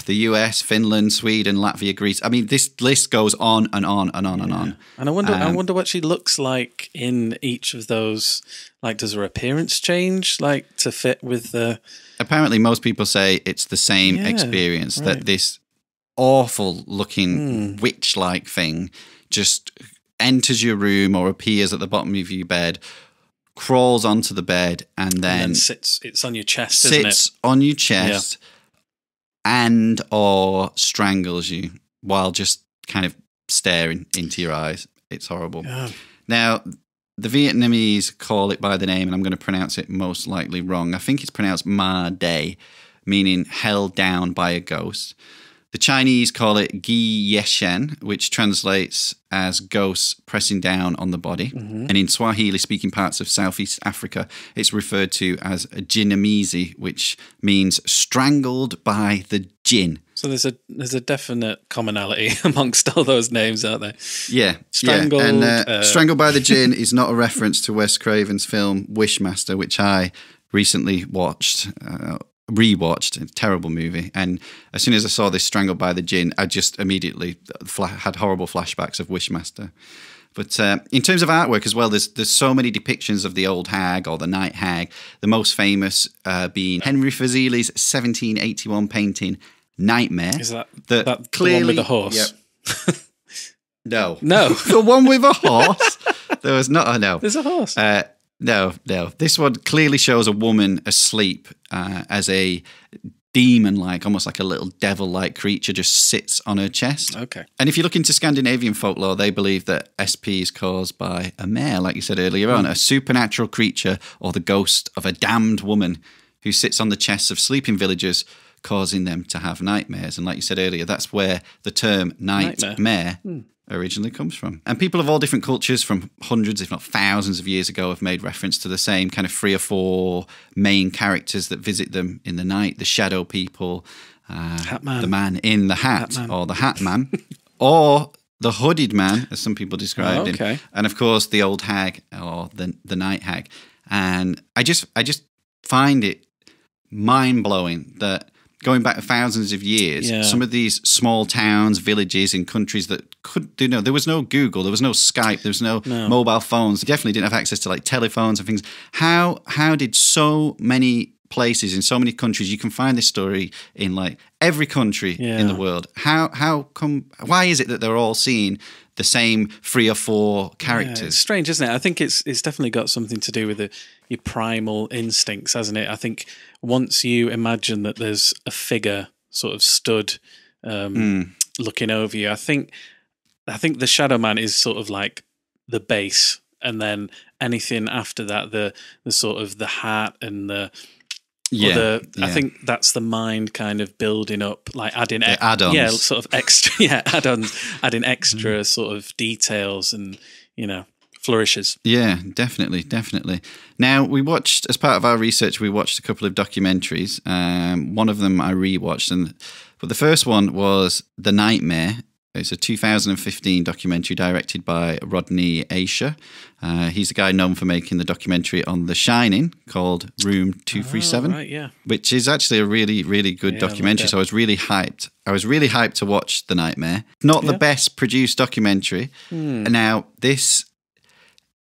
the US, Finland, Sweden, Latvia, Greece. I mean, this list goes on and on and on and on. And I wonder what she looks like in each of those. Like, does her appearance change, like, to fit with the... Apparently, most people say it's the same experience, that this awful-looking witch-like thing just enters your room or appears at the bottom of your bed, crawls onto the bed, and then sits. It's on your chest, isn't it? Sits on your chest and or strangles you while just kind of staring into your eyes. It's horrible. Yeah. Now, the Vietnamese call it by the name, and I'm going to pronounce it most likely wrong. I think it's pronounced Ma Day, meaning held down by a ghost. The Chinese call it Gi Yeshen, which translates as ghosts pressing down on the body. And in Swahili-speaking parts of Southeast Africa, it's referred to as Jinamizi, which means strangled by the jinn. So there's a definite commonality amongst all those names, aren't there? Yeah. Strangled. Yeah. And Strangled by the Jinn is not a reference to Wes Craven's film Wishmaster, which I recently rewatched. A terrible movie. And as soon as I saw this Strangled by the Jinn, I just immediately had horrible flashbacks of Wishmaster. But in terms of artwork as well, there's so many depictions of the Old Hag or the Night Hag, the most famous being Henry Fazili's 1781 painting Nightmare. Is that clearly, the one with the horse? Yep. No. The one with a horse? There was not. No. There's a horse. No. This one clearly shows a woman asleep as a demon-like, almost like a little devil-like creature just sits on her chest. Okay. And if you look into Scandinavian folklore, they believe that SP is caused by a mare, like you said earlier on, a supernatural creature or the ghost of a damned woman who sits on the chests of sleeping villagers, causing them to have nightmares. And like you said earlier, that's where the term nightmare originally comes from. And people of all different cultures from hundreds, if not thousands of years ago have made reference to the same kind of 3 or 4 main characters that visit them in the night: the shadow people, the man in the hat, or the hat man, or the hooded man, as some people described him. And of course, the Old Hag or the Night Hag. And I just find it mind-blowing that going back thousands of years, some of these small towns, villages in countries that there was no Google, there was no Skype, there was no mobile phones. They definitely didn't have access to like telephones and things. How did so many places in so many countries, you can find this story in like every country in the world. Why is it that they're all seeing the same 3 or 4 characters? It's strange, isn't it? I think it's definitely got something to do with your primal instincts, hasn't it? I think once you imagine that there's a figure sort of stood looking over you, I think the Shadow Man is sort of like the base, and then anything after that, the sort of the hat and the I think that's the mind kind of building up, like adding add-ons. Sort of extra, add-ons, adding extra sort of details and flourishes. Yeah, definitely. Now, we watched, as part of our research, we watched a couple of documentaries. One of them I rewatched, but the first one was The Nightmare, It's a 2015 documentary directed by Rodney Asher. He's the guy known for making the documentary on The Shining called Room 237, right, yeah. which is actually a really, really good documentary. So I was really hyped. I was really hyped to watch The Nightmare. Not the best produced documentary. Now, this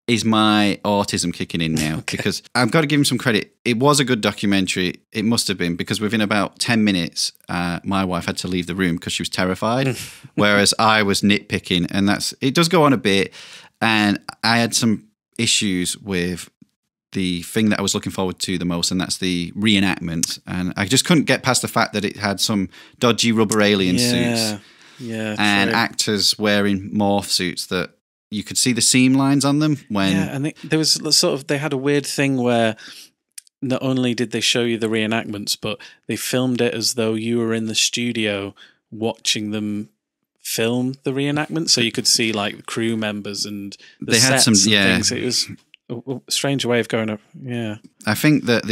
is my autism kicking in now because I've got to give him some credit. It was a good documentary. It must have been, because within about 10 minutes, my wife had to leave the room because she was terrified, whereas I was nitpicking, and it does go on a bit. And I had some issues with the thing that I was looking forward to the most, and that's the reenactment. And I just couldn't get past the fact that it had some dodgy rubber alien suits and actors wearing morph suits that you could see the seam lines on them when... Yeah, and there was they had a weird thing where not only did they show you the reenactments, but they filmed it as though you were in the studio watching them film the reenactment, so you could see like crew members and they had some things. It was a strange way of going up. Yeah, I think that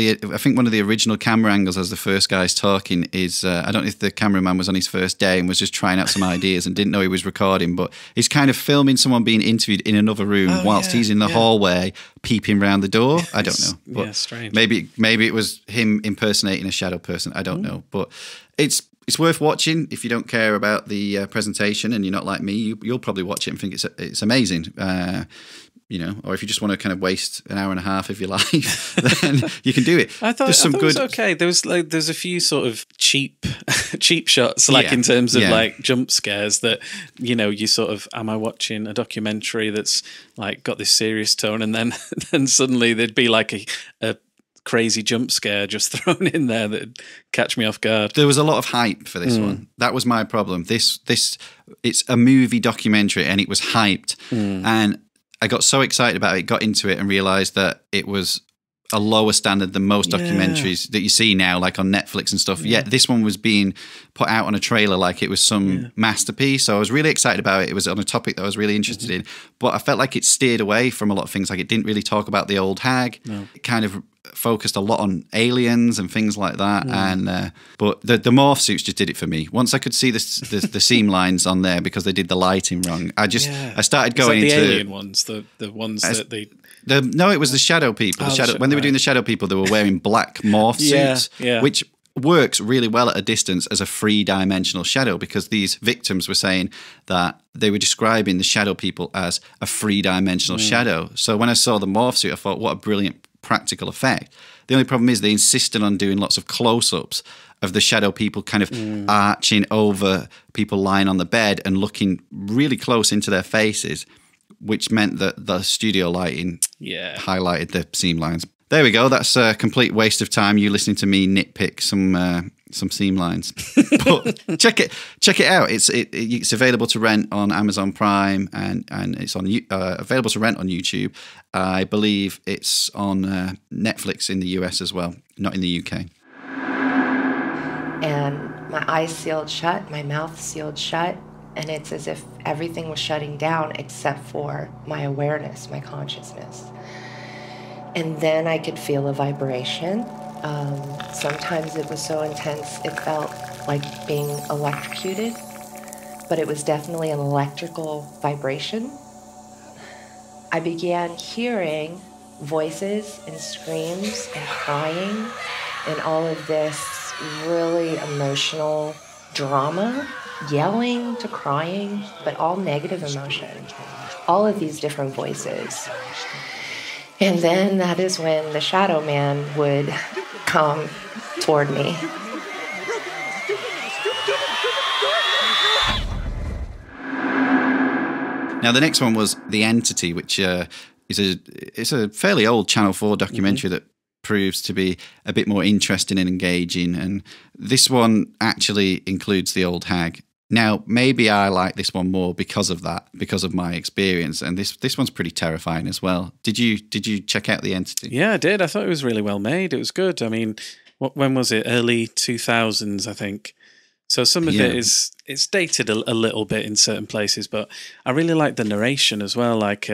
one of the original camera angles as the first guy's talking is I don't know if the cameraman was on his first day and was just trying out some ideas and didn't know he was recording, but he's kind of filming someone being interviewed in another room whilst he's in the hallway peeping round the door. I don't know. But strange. Maybe it was him impersonating a shadow person. I don't know, but it's worth watching if you don't care about the presentation and you're not like me. You'll probably watch it and think it's amazing. Or if you just want to kind of waste an hour and a half of your life, then you can do it. I thought it was okay. There's a few sort of cheap shots, in terms of like jump scares that, you sort of, am I watching a documentary that's like got this serious tone, and then suddenly there'd be like a crazy jump scare just thrown in there that'd catch me off guard. There was a lot of hype for this one. That was my problem. It's a movie documentary and it was hyped, and I got so excited about it, got into it and realised that it was a lower standard than most documentaries that you see now, like on Netflix and stuff. Yet this one was being put out on a trailer like it was some masterpiece. So I was really excited about it. It was on a topic that I was really interested in. But I felt like it steered away from a lot of things. Like it didn't really talk about the Old Hag. No. It kind of focused a lot on aliens and things like that. And but the morph suits just did it for me. Once I could see the seam lines on there because they did the lighting wrong, I started going into the alien ones, the ones that they. No, it was the shadow people. When they were doing the shadow people, they were wearing black morph suits, which works really well at a distance as a three-dimensional shadow, because these victims were saying that they were describing the shadow people as a three-dimensional shadow. So when I saw the morph suit, I thought, what a brilliant practical effect. The only problem is they insisted on doing lots of close-ups of the shadow people kind of arching over people lying on the bed and looking really close into their faces, which meant that the studio lighting highlighted the seam lines. There we go. That's a complete waste of time, you listening to me nitpick some seam lines. But check it out. It's available to rent on Amazon Prime, and it's on available to rent on YouTube. I believe it's on Netflix in the US as well, not in the UK. And my eyes sealed shut, my mouth sealed shut. And it's as if everything was shutting down except for my awareness, my consciousness. And then I could feel a vibration. Sometimes it was so intense it felt like being electrocuted, but it was definitely an electrical vibration. I began hearing voices and screams and crying and all of this really emotional drama. Yelling to crying, but all negative emotion, all of these different voices. And then that is when the shadow man would come toward me. Now the next one was The Entity, which is a fairly old Channel 4 documentary that proves to be a bit more interesting and engaging, and this one actually includes the Old Hag. Now, maybe I like this one more because of that, because of my experience, and this one's pretty terrifying as well. Did you check out The Entity? Yeah, I did. I thought it was really well made. It was good. I mean, when was it? Early 2000s, I think. So some of it's dated a little bit in certain places, but I really like the narration as well, like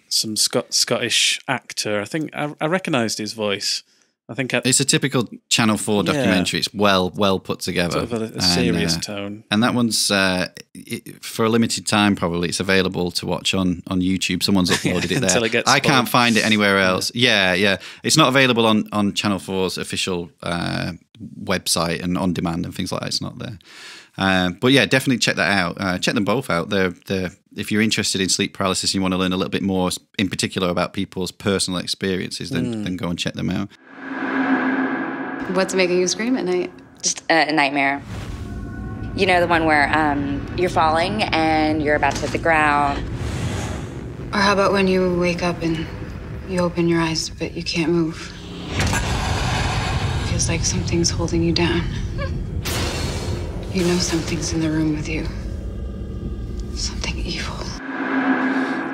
some Scottish actor. I think I recognised his voice. I think it's a typical Channel 4 documentary. It's well put together. Sort of a serious tone. And that one's, for a limited time probably, it's available to watch on YouTube. Someone's uploaded it there. Until it gets I can't find it anywhere else. Yeah. It's not available on Channel 4's official website and on demand and things like that. It's not there. But yeah, definitely check that out. Check them both out. They're if you're interested in sleep paralysis and you want to learn a little bit more, in particular about people's personal experiences, then go and check them out. What's making you scream at night? Just a nightmare. You know, the one where you're falling and you're about to hit the ground. Or how about when you wake up and you open your eyes, but you can't move? It feels like something's holding you down. You know something's in the room with you. Something evil.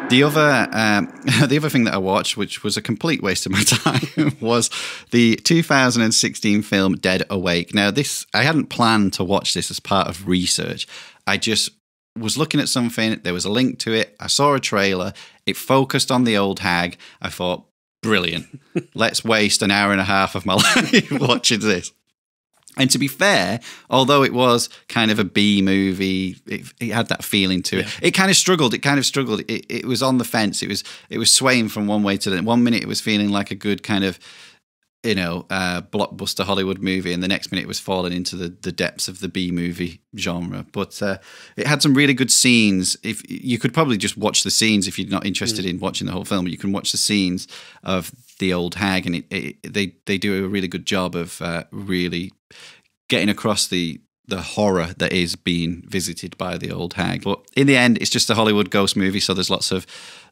The other thing that I watched, which was a complete waste of my time, was the 2016 film Dead Awake. Now, I hadn't planned to watch this as part of research. I just was looking at something. There was a link to it. I saw a trailer. It focused on the Old Hag. I thought, brilliant. Let's waste an hour and a half of my life watching this. And to be fair, although it was kind of a B movie, it had that feeling to it. Yeah. It kind of struggled. It was on the fence. It was swaying from one way to the other. One minute it was feeling like a good kind of, blockbuster Hollywood movie, and the next minute it was falling into the depths of the B movie genre. But it had some really good scenes. If you could probably just watch the scenes if you're not interested in watching the whole film, but you can watch the scenes of the Old Hag, and they do a really good job of really getting across the horror that is being visited by the Old Hag. But in the end, it's just a Hollywood ghost movie, so there's lots of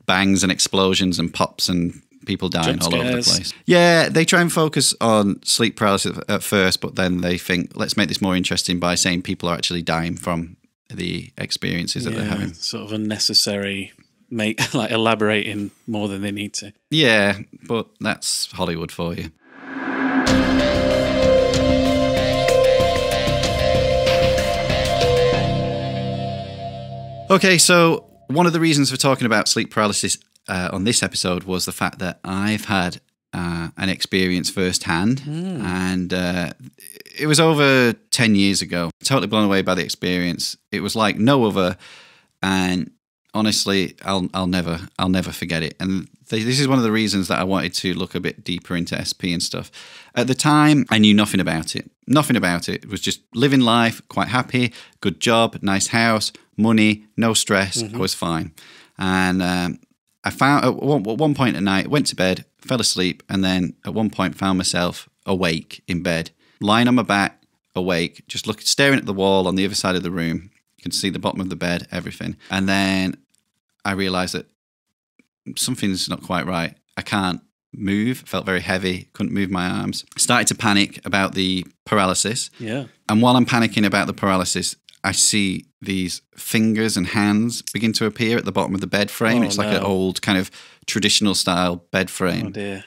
bangs and explosions and pops and people dying all over the place. Yeah, they try and focus on sleep paralysis at first, but then they think, let's make this more interesting by saying people are actually dying from the experiences that they're having. Sort of unnecessary, elaborating more than they need to. Yeah, but that's Hollywood for you. Okay, so one of the reasons for talking about sleep paralysis on this episode was the fact that I've had an experience firsthand, and it was over 10 years ago. Totally blown away by the experience. It was like no other, and honestly, I'll never forget it. And this is one of the reasons that I wanted to look a bit deeper into SP and stuff. At the time, I knew nothing about it. Nothing about it. It was just living life, quite happy, good job, nice house, money, no stress. I was fine. And I found at one point at night, went to bed, fell asleep, and then at one point found myself awake in bed, lying on my back, awake, just staring at the wall on the other side of the room. You can see the bottom of the bed, everything. And then I realised that something's not quite right. I can't move, felt very heavy, couldn't move my arms. Started to panic about the paralysis. Yeah. And while I'm panicking about the paralysis, I see these fingers and hands begin to appear at the bottom of the bed frame. It's like an old kind of traditional style bed frame. Oh dear.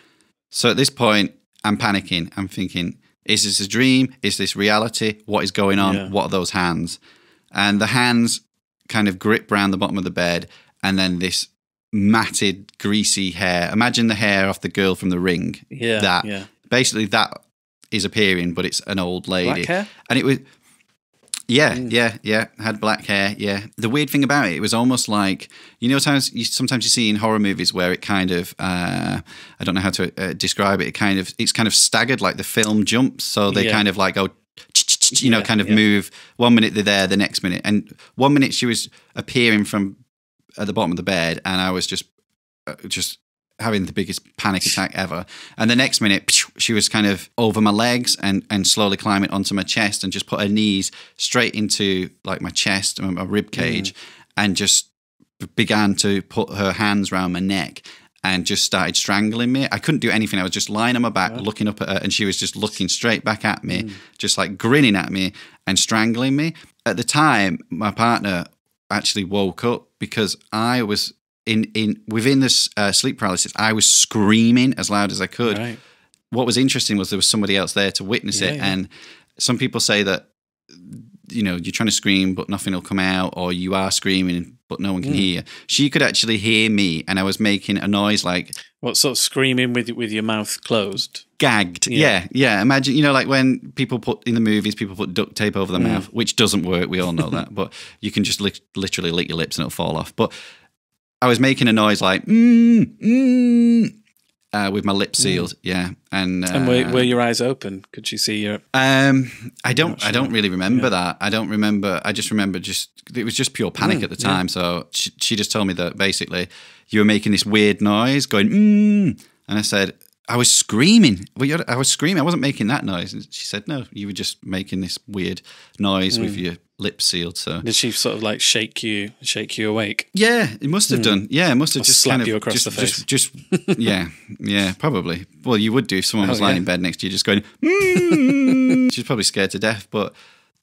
So at this point, I'm panicking. I'm thinking, is this a dream? Is this reality? What is going on? Yeah. What are those hands? And the hands kind of grip around the bottom of the bed, and then this matted, greasy hair. Imagine the hair off the girl from The Ring. Yeah. Basically, that is appearing, but it's an old lady. Black hair? And it was... Yeah. Had black hair, yeah. The weird thing about it was almost like, sometimes you see in horror movies where it kind of, I don't know how to describe it, it's kind of staggered, like the film jumps, so they kind of like go, move. 1 minute they're there, the next minute. And 1 minute she was appearing from at the bottom of the bed, and I was just having the biggest panic attack ever. And the next minute, she was kind of over my legs and slowly climbing onto my chest and just put her knees straight into like my chest and my rib cage and just began to put her hands around my neck and just started strangling me. I couldn't do anything. I was just lying on my back, looking up at her, and she was just looking straight back at me, just like grinning at me and strangling me. At the time, my partner actually woke up because I was within this sleep paralysis, I was screaming as loud as I could. Right. What was interesting was there was somebody else there to witness it. And some people say that you're trying to scream but nothing will come out, or you are screaming but no one can hear you. She could actually hear me, and I was making a noise like... What, sort of screaming with your mouth closed? Gagged. Yeah. Imagine, like when people in the movies, people put duct tape over their mouth, which doesn't work. We all know that. But you can just literally lick your lips and it'll fall off. But I was making a noise like, with my lips sealed. Yeah. And were your eyes open? Could you see your... I don't really remember that. I don't remember. I just remember it was just pure panic at the time. So she just told me that basically you were making this weird noise going, and I said, I was screaming. I was screaming. I wasn't making that noise. And she said, no, you were just making this weird noise with your lips sealed. So did she sort of like shake you awake? Yeah, it must have done. Yeah, it must have just slap kind of you across the face. Yeah, probably. Well, you would do if someone was lying in bed next to you, just going. She's probably scared to death. But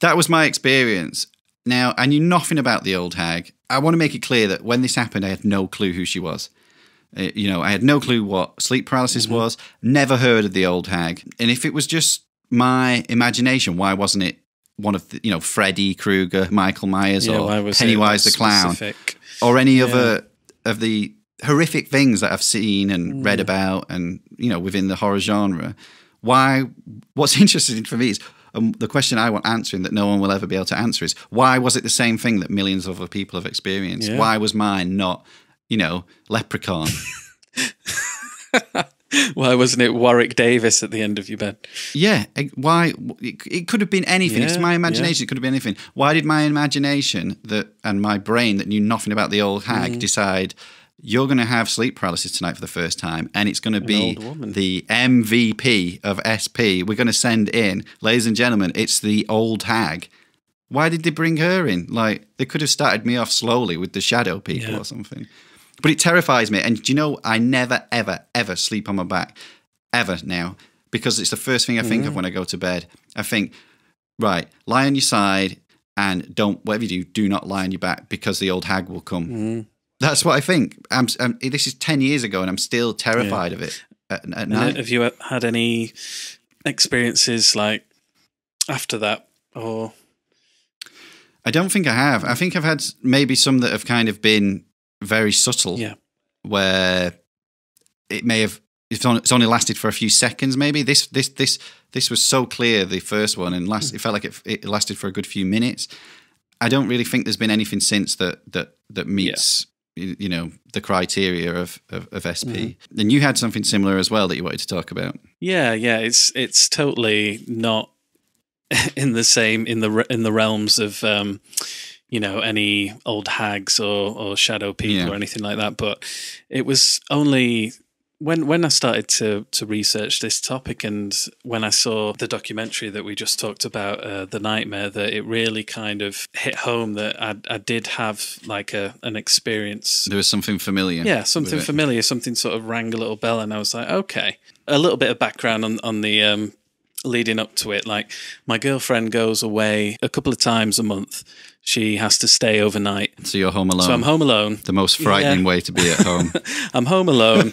that was my experience. Now, I knew nothing about the Old Hag. I want to make it clear that when this happened, I had no clue who she was. I had no clue what sleep paralysis was, never heard of the Old Hag. And if it was just my imagination, why wasn't it one of the, Freddy Krueger, Michael Myers, or Pennywise the Clown, or any other of the horrific things that I've seen and read about and, within the horror genre? What's interesting for me is the question I want answering that no one will ever be able to answer is, why was it the same thing that millions of other people have experienced? Yeah. Why was mine not... Leprechaun. Why wasn't it Warwick Davis at the end of your bed? Yeah, why? It could have been anything. It's my imagination. It could have been anything. Why did my imagination and my brain that knew nothing about the Old Hag decide you're going to have sleep paralysis tonight for the first time, and it's going to be the MVP of SP. We're going to send in, ladies and gentlemen, it's the Old Hag. Why did they bring her in? Like, they could have started me off slowly with the shadow people or something. But it terrifies me. And I never, ever, ever sleep on my back. Ever now. Because it's the first thing I think of when I go to bed. I think, right, lie on your side and whatever you do not lie on your back because the Old Hag will come. That's what I think. This is 10 years ago and I'm still terrified of it at night. Have you had any experiences like after that? Or... I don't think I have. I think I've had maybe some that have kind of been very subtle, where it may have it's only lasted for a few seconds. Maybe this was so clear, the first one, and it felt like it lasted for a good few minutes. I don't really think there's been anything since that meets the criteria of SP. And you had something similar as well that you wanted to talk about. Yeah, it's totally not in the realms of any old hags or shadow people or anything like that. But it was only when I started to research this topic, and when I saw the documentary that we just talked about, The Nightmare, that it really kind of hit home that I did have like an experience. There was something familiar. Yeah, something familiar, something sort of rang a little bell, and I was like, okay. A little bit of background on the leading up to it. Like, my girlfriend goes away a couple of times a month. She has to stay overnight. So you're home alone. So I'm home alone. The most frightening way to be at home. I'm home alone.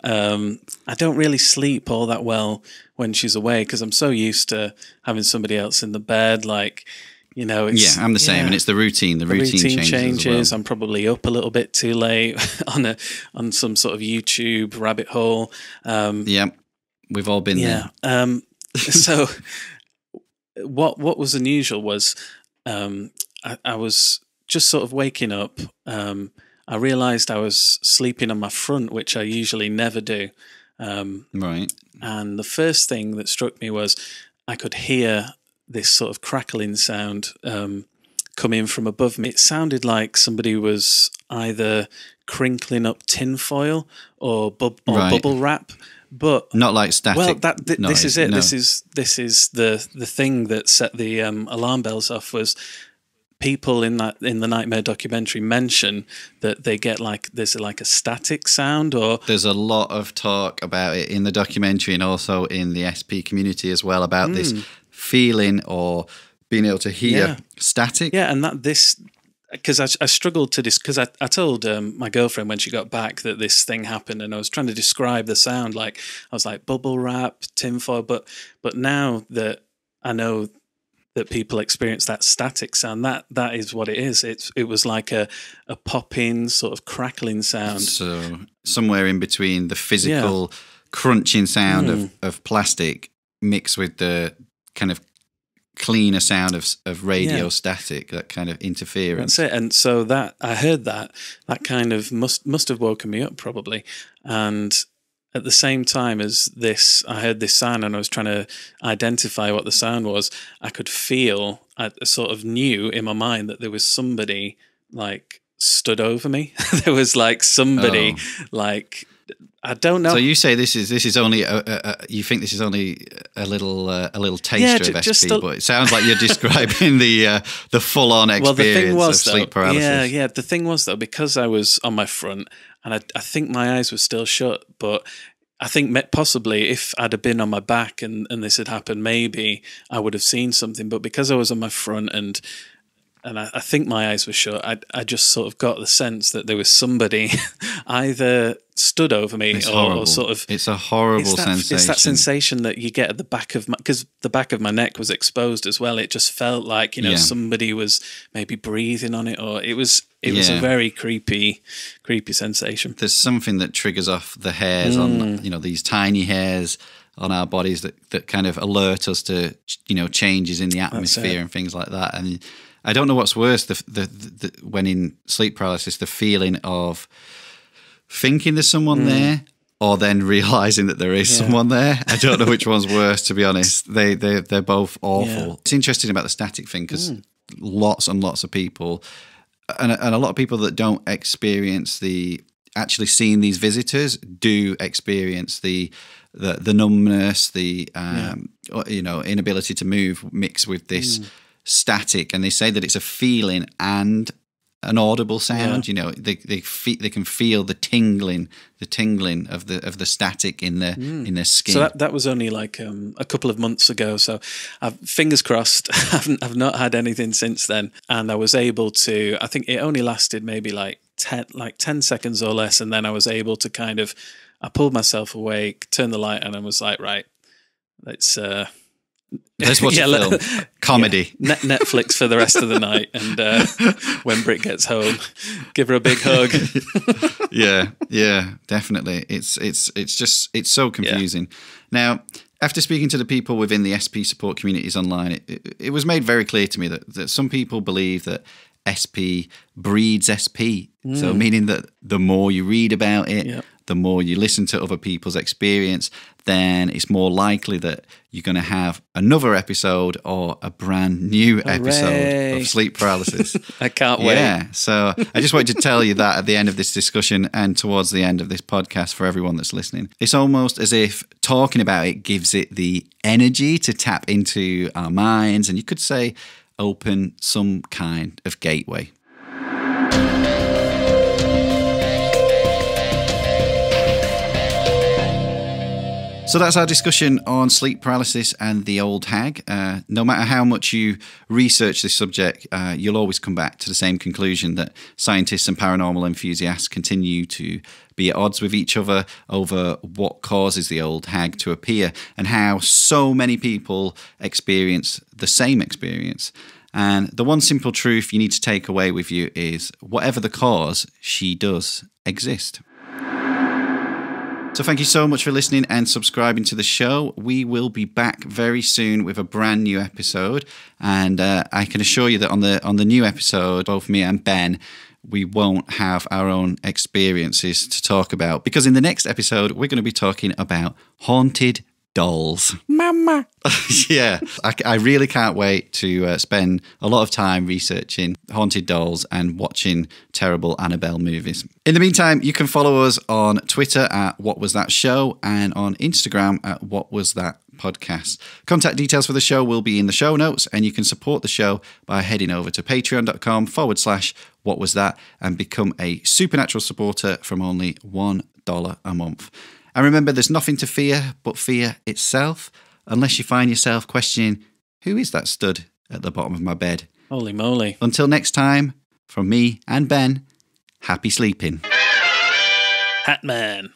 I don't really sleep all that well when she's away because I'm so used to having somebody else in the bed. Like, it's... Yeah, I'm the same. And it's the routine. The routine changes. As well. I'm probably up a little bit too late on some sort of YouTube rabbit hole. Yeah, we've all been there. So what was unusual was... I was just sort of waking up. I realised I was sleeping on my front, which I usually never do. Right. And the first thing that struck me was I could hear this sort of crackling sound coming from above me. It sounded like somebody was either crinkling up tinfoil or bubble wrap. But not like static. Well, this is it. No. This is the thing that set the alarm bells off. Was people in the Nightmare documentary mention that they get there's like a static sound, or there's a lot of talk about it in the documentary and also in the SP community as well about this feeling or being able to hear static. Yeah, and because I struggled to because I told my girlfriend when she got back that this thing happened, and I was trying to describe the sound. Like, I was like bubble wrap, tinfoil, but now that I know that people experience that static sound. That is what it is. It was like a popping, sort of crackling sound. So somewhere in between the physical crunching sound of plastic mixed with the kind of cleaner sound of radio static, that kind of interference. That's it. And so that I heard that kind of must have woken me up probably. And at the same time as this, I heard this sound and I was trying to identify what the sound was. I could feel, I sort of knew in my mind that there was somebody like stood over me. There was like somebody like, I don't know. So you say this is only you think this is only a little taster of SP, but it sounds like you're describing the full on experience of sleep paralysis. Yeah. The thing was though, because I was on my front and I think my eyes were still shut, but I think possibly if I'd have been on my back and this had happened, maybe I would have seen something. But because I was on my front and I think my eyes were shut, I just sort of got the sense that there was somebody either stood over me or sort of... It's a horrible sensation. It's that sensation that you get at the back of my... Because the back of my neck was exposed as well. It just felt like, somebody was maybe breathing on it, or it was a very creepy sensation. There's something that triggers off the hairs on, these tiny hairs on our bodies that kind of alert us to, changes in the atmosphere and things like that. And I don't know what's worse, the when in sleep paralysis, the feeling of thinking there's someone there or then realising that there is someone there. I don't know which one's worse, to be honest. They're both awful. Yeah. It's interesting about the static thing because lots and lots of people, and a lot of people that don't experience actually seeing these visitors do experience the numbness, the inability to move mixed with this static, and they say that it's a feeling and an audible sound. They can feel the tingling of the static in their skin. So that was only like a couple of months ago. So fingers crossed. I've not had anything since then, and I was able to. I think it only lasted maybe like 10 seconds or less, and then I was able to I pulled myself awake, turned the light on, and was like, right, let's watch a film. Comedy. Netflix for the rest of the night, and when Britt gets home, give her a big hug. Yeah, definitely. It's so confusing. Now, after speaking to the people within the SP support communities online, it was made very clear to me that some people believe that SP breeds SP. So meaning that the more you read about it, the more you listen to other people's experience, then it's more likely that you're going to have another episode or a brand new episode of sleep paralysis. I can't wait. Yeah. So I just wanted to tell you that at the end of this discussion and towards the end of this podcast for everyone that's listening. It's almost as if talking about it gives it the energy to tap into our minds, and you could say open some kind of gateway. So that's our discussion on sleep paralysis and the Old Hag. No matter how much you research this subject, you'll always come back to the same conclusion that scientists and paranormal enthusiasts continue to be at odds with each other over what causes the Old Hag to appear and how so many people experience the same experience. And the one simple truth you need to take away with you is whatever the cause, she does exist. So thank you so much for listening and subscribing to the show. We will be back very soon with a brand new episode. And I can assure you that on the new episode, both me and Ben, we won't have our own experiences to talk about. Because in the next episode, we're going to be talking about haunted dolls. Mama. Yeah, I really can't wait to spend a lot of time researching haunted dolls and watching terrible Annabelle movies. In the meantime, you can follow us on Twitter at What Was That Show and on Instagram at What Was That Podcast. Contact details for the show will be in the show notes, and you can support the show by heading over to patreon.com/What Was That and become a supernatural supporter from only $1 a month. And remember, there's nothing to fear but fear itself, unless you find yourself questioning, who is that stood at the bottom of my bed? Holy moly. Until next time, from me and Ben, happy sleeping. Hat Man.